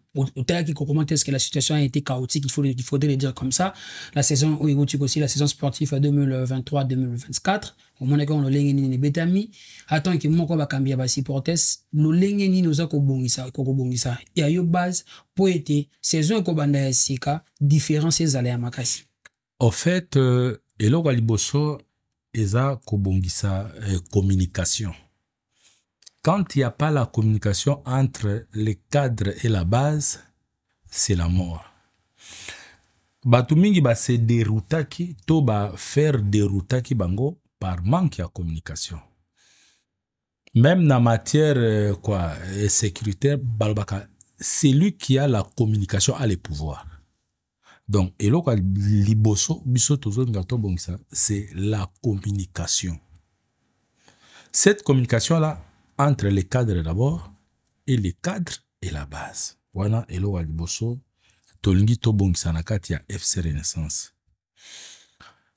comment est-ce que la situation a été chaotique, il faudrait le dire comme ça. La saison où il aussi la saison sportive 2023-2024, au moins qu'on le lengi ni betami, attends que mon quoi cambier ba supporters, le lengi ni nous a ko bongisa. Il y a eu base pour être saison ko banda sika différences allez à makasi. En fait, eloko ya liboso eza kobongisa communication. Quand il n'y a pas la communication entre le cadre et la base, c'est la mort. Batu mingi ba se déroutaki to ba faire déroutaki bango par manque de communication. Même dans matière sécuritaire, balbaka, celui qui a la communication a le pouvoir. Donc, eloko liboso biso tozo ngato bongisa, c'est la communication. Cette communication là entre les cadres d'abord et les cadres et la base. Wana eloko liboso tolingi to bongisa na kati ya FC Renaissance.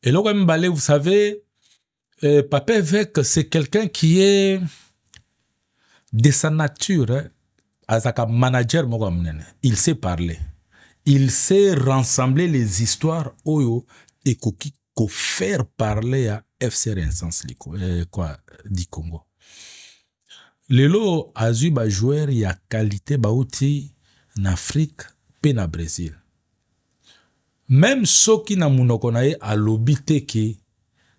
Eloko mbale, vous savez, Papa Évêque, c'est quelqu'un qui est de sa nature, azaka manager moko mnene. Il sait parler. Il sait rassembler les histoires oyo et ko faire parler à FC Renaissance di Congo. Lelo azu ba joueur ya qualité bauti en Afrique pe na Brésil. Même ceux qui na munoko na ye alobi te ke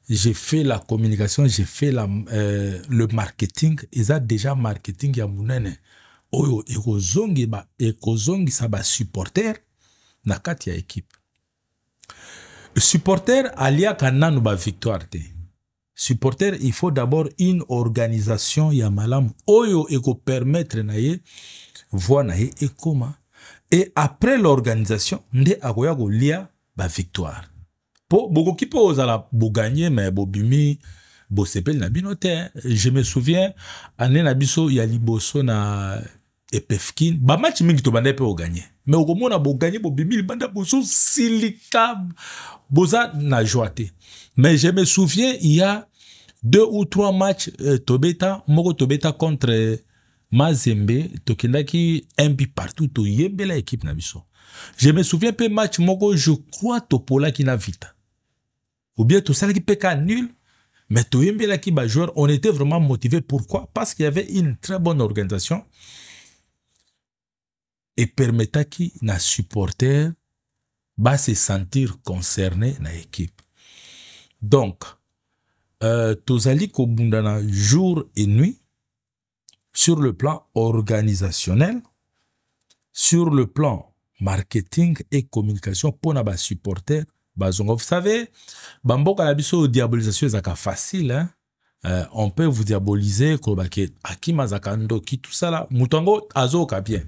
j'ai fait la communication, j'ai fait le marketing, ils ont déjà marketing ya munene. Oyo ekozongi sa ba supporter na kati ya équipe. Supporter alia kananu ba victoire te. Supporter, il faut d'abord une organisation ya malam oyo eko permettre na ye voix na ye ekoma. Et après l'organisation, nde akoya ko lia ba victoire. Po bokoki po ozala bo gagner mais bo bimi bo sepel na binote. Je me souviens ane na biso ya liboso na Epefkin, ba match mingi to banda pe o gagner. Mais okomona bo gagner bo bimi banda boso silika boza na joate. Mais je me souviens il y a 2 ou 3 matchs Tobeta, moko Tobeta contre Mazembe, tokendaki un but partout to yembela équipe na biso. Je me souviens peu match moko, je crois Topola qui na vita. Ou bien tout ça qui peka nul, mais to yembela qui ba joueur, on était vraiment motivé. Pourquoi? Parce qu'il y avait une très bonne organisation et permettait qui na supporter ba se sentir concerné na équipe. Donc tozali ko bundana jour et nuit sur le plan organisationnel, sur le plan marketing et communication pour na ba supporter bazongo. Vous savez, bamboka la biso diabolisation zaka facile, hein? On peut vous diaboliser kolobake akima zakando ki tout ça là mutango azoka bien.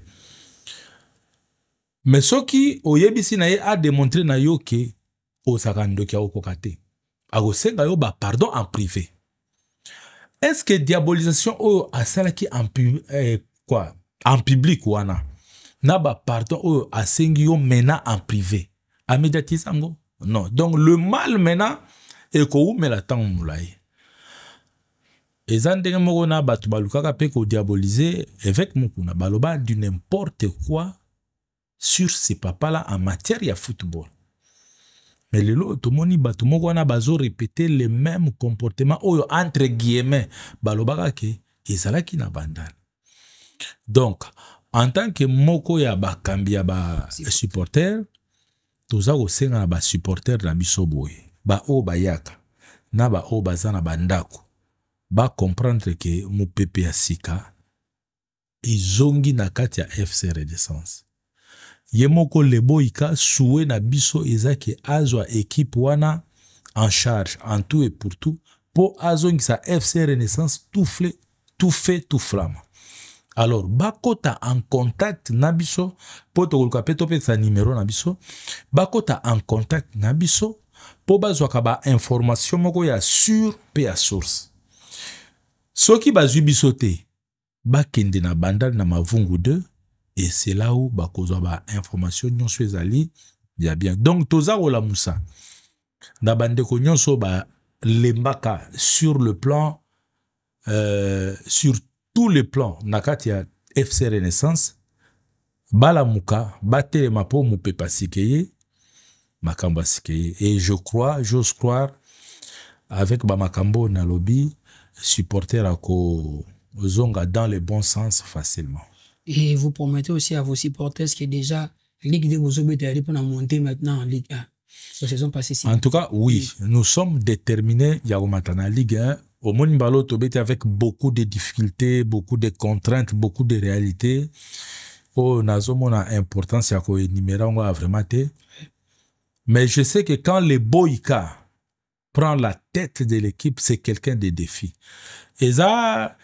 Mais ce qui oyebisi na ye a démontré na yo ke o zakando ki okokate. Agosenga yo ba pardon en privé. Est-ce que diabolisation o asala ki en public wana na ba pardon o asengi yo mena en privé a médiatisango? Non. Donc le mal mena e ko umela tang mulai. Ezandenge moko na batu balukaka pe ko diaboliser avec mukuna baloba du n'importe quoi sur ces papas là en matière de football. Mais lelo tomoni batu moko wana bazo répéter les mêmes comportements oyo entre guillemets balobaka ke ezalaki na bandana. Donc en tant que moko ya bakambi ya ba supporter toza ko senga na ba supporter na biso boye ba o bayaka na ba o bazana bandako ba comprendre que mopepe ya sika izongi na kati ya FC Renaissance. Yemoko leboika soué na biso ezaki azwa équipe wana en charge en tout et pour tout pour azongi sa FC Renaissance tout fait tout flamme. Alors bakota en contact na biso po tokoluka pe tope sa numéro na biso bakota en contact na biso po bazwa ka ba information moko ya sur pe ya source. Soki bazwi biso te bakende na bandal na Mavungu 2 et c'est là où bakozwa ba information nyonso ezali bien. Donc toza ola musa na bandeko nyonso ba lembaka sur le plan sur tous les plans nakati ya FC Renaissance bala muka batelema po mupepa sikeye makambo sikeye. Et j'ose croire avec ba makambo na lobby supporter ako zonga dans le bon sens facilement. Et vous promettez aussi à vos supporters que déjà Ligue de Bozobe est allée pour monter maintenant en Ligue 1. la saison passée. Si. En tout cas, oui, nous sommes déterminés. Yagomatana Ligue 1. Au Monibalo, Tobete avec beaucoup de difficultés, beaucoup de contraintes, beaucoup de réalités. Oh, Nazomo a importance à quoi numéro a vraiment été. Mais je sais que quand le Boïka prend la tête de l'équipe, c'est quelqu'un de défi. Et ça,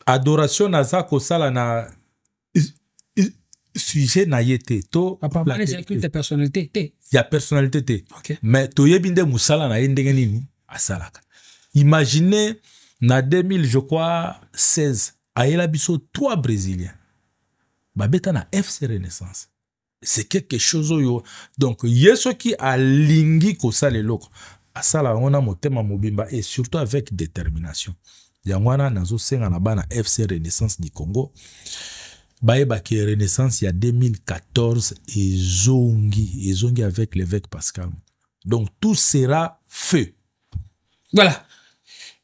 adoration naza kosala na sujet na yete to apparemment les équipes de personnalité té. Il y a personnalité té. Okay. Mais to yebinde musala na yendenge nini asalaka. Imaginez na 2000 je crois 16 ayela biso 3 brésiliens. Babeta na FC Renaissance. C'est quelque chose yo. Donc yeso qui a lingi kosala loko asala on a motema mobimba et surtout avec détermination. Yangwana nazo senga na bana FC Renaissance du Congo. Baeba qui Renaissance il y a 2014 et zongi avec l'évêque Pascal. Donc tout sera feu. Voilà.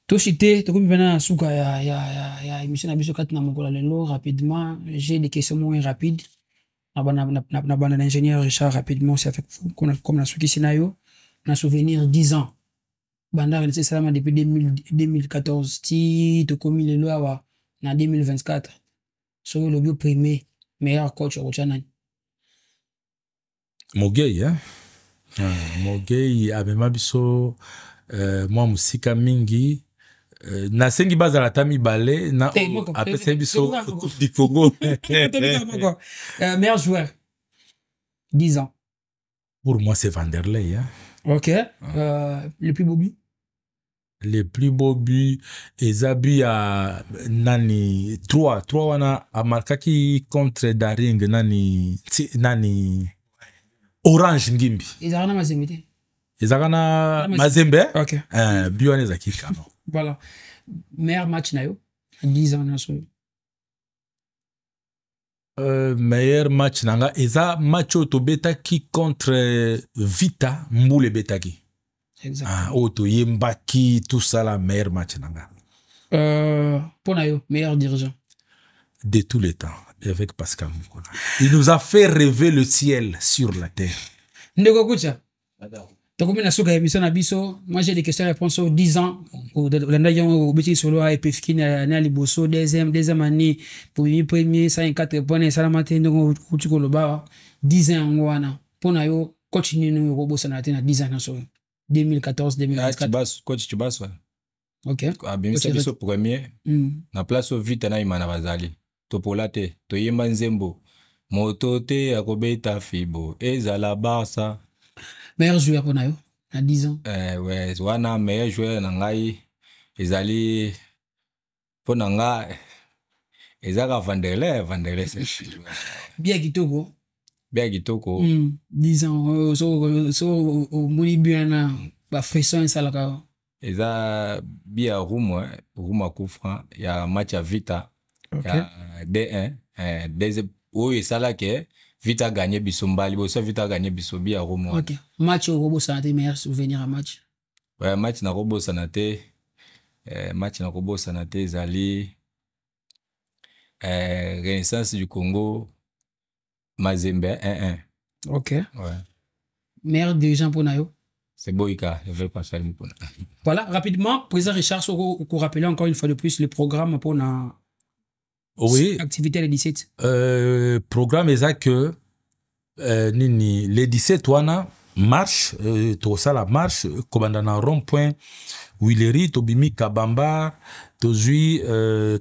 Toshite, to bana suka ya émission na biso kat na mokola lelo rapidement, j'ai des questions moins rapides. Na bana l'ingénieur Richard rapidement c'est avec vous comme na suki sinayo na souvenir 10 ans. Banda Renaissance Salama depuis 2014 ti to komi lelo awa na 2024. Sur le bio primé meilleur coach au Tchanan. Mogei hein. Mogei abema biso moi musika mingi nasengi bazala tami balé na apesa biso du Congo. Meilleur joueur 10 ans. Pour moi c'est Vanderlei hein. OK. Le plus beau but. Les plus beaux buts ezabi à nani 3 wana a marqué contre Daring nani Orange Ngimbi Ezakana Mazembe. Ezakana Mazembe. OK. But wana ezaki kano. Voilà. Meilleur match na yo 10 ans na so. Meilleur match nanga eza match otobeta qui contre Vita Mboule Betaki. Exactement. Auto Yembaki, tout ça, la meilleure match nanga. Ponayo, meilleur dirigeant. De tous les temps, avec Pascal Moukola. Il nous a fait rêver le ciel sur la terre. Ndeko Kucha. Tokomi na suka émission na biso, moi j'ai des questions-réponses 10 ans. Landa yon au petit solo a epefiki na liboso deuxième année pour premier 54 points ça la matin ndeko kuchiko loba 10 ans ngwana. Ponayo coach ni no robosa na tena 10 ans na so. 2014-2024. Coach Tubas, ouais. Ok. Abimisa biso premier. Na place au vite na imana bazali. Topolate, toyemba nzembo. Moto te akobeta fibo. Ezala Barça. Meilleur joueur pour nayo, à 10 ans. Ouais, wana meilleur joueur na ngai. Ezali pour nanga. Ezaka Vanderlei c'est Bien kitoko. Bien kitoko. 10 ans so moni bien ba fresson salaka. Eza bia Ruma Koufran ya match à Vita. Okay. Ya D1 des oui ça là que Vita gagné bisombali boso Vita gagné bisobi à Ruma. OK. Match au Robo Santé meilleur souvenir à match. Ouais, match na Robo Santé zali Renaissance du Congo Mazembe 1-1. OK. Ouais. Meilleur dirigeant pour nayo. C'est Boïka, je vais passer le point. Voilà, rapidement, président Richard Soko, pour rappeler encore une fois de plus le programme pour la activité les 17. Programme est que les 17 wana marche, tout ça la marche, comme dans un rond-point, Willery, Tobimi Kabamba, Tozui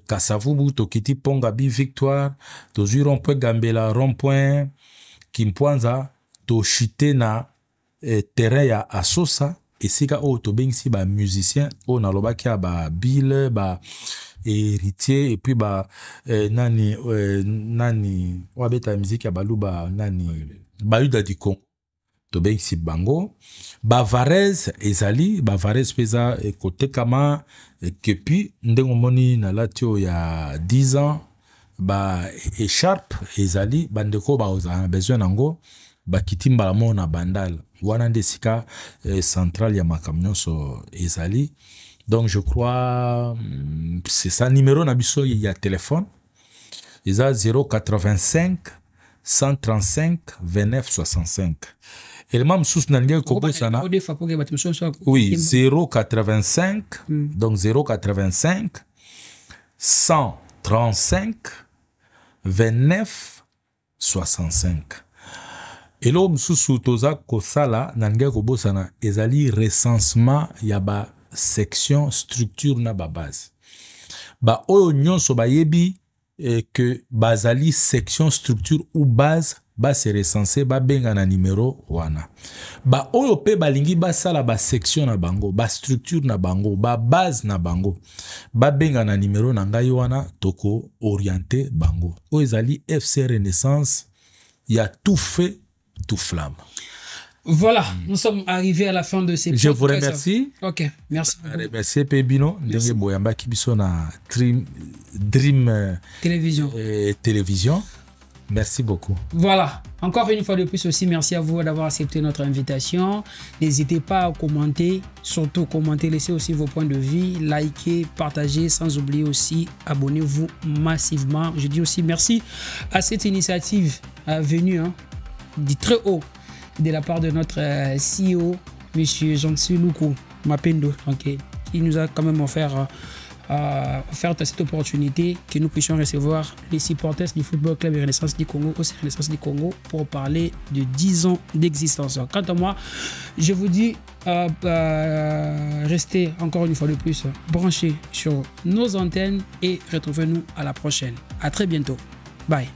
Kasavubu, Tokiti Pongabi Victoire, Tozui rond-point Gambela, rond-point Kimpuanza, Toshite na terrain ya Asosa, et c'est quand on si ba musicien, on a l'oba qui a ba Bill, ba héritier, et puis ba nani wabeta musique ya baluba nani Bayuda di Congo. Tobeng si bango ba Varese ezali ba Varese pesa côté kama kepi ndengo moni na latio ya 10 ans ba écharpe ezali bandeko ba oza besoin nango ba kitimba la mona bandal wana ndesika central ya makamnyoso ezali. Donc je crois c'est ça numéro na biso ya téléphone eza 085 135 29 65. Élément sous Nangé Kobosana. Oui, 085, donc 085 135 29 65. Et l'homme sous Toza Kosala Nangé Kobosana ezali recensement yaba section structure na ba base. Ba oyo nyonso ba yebi que bazali section structure ou base ba se recensé ba benga na numéro wana. Ba oyo pe balingi ba sala ba section na bango, ba structure na bango, ba base na bango. Ba benga na numéro na ngai wana toko orienté bango. Oyo ezali FC Renaissance, y a tout fait, tout flamme. Voilà, nous sommes arrivés à la fin de ces Je vous remercie. Ok, merci. Merci Pebino. Ndenge boyamba kibiso na Dream Télévision. Merci beaucoup. Voilà, encore une fois de plus aussi, merci à vous d'avoir accepté notre invitation. N'hésitez pas à commenter, surtout commenter, laissez aussi vos points de vue, likez, partagez, sans oublier aussi, abonnez-vous massivement. Je dis aussi merci à cette initiative venue du très haut de la part de notre CEO, M. Jean-Luc Mapendo, qui nous a quand même offert cette opportunité que nous puissions recevoir les supporters du Football Club Renaissance du Congo, aussi Renaissance du Congo, pour parler de 10 ans d'existence. Quant à moi, je vous dis, restez encore une fois de plus branchés sur nos antennes et retrouvez-nous à la prochaine. À très bientôt. Bye.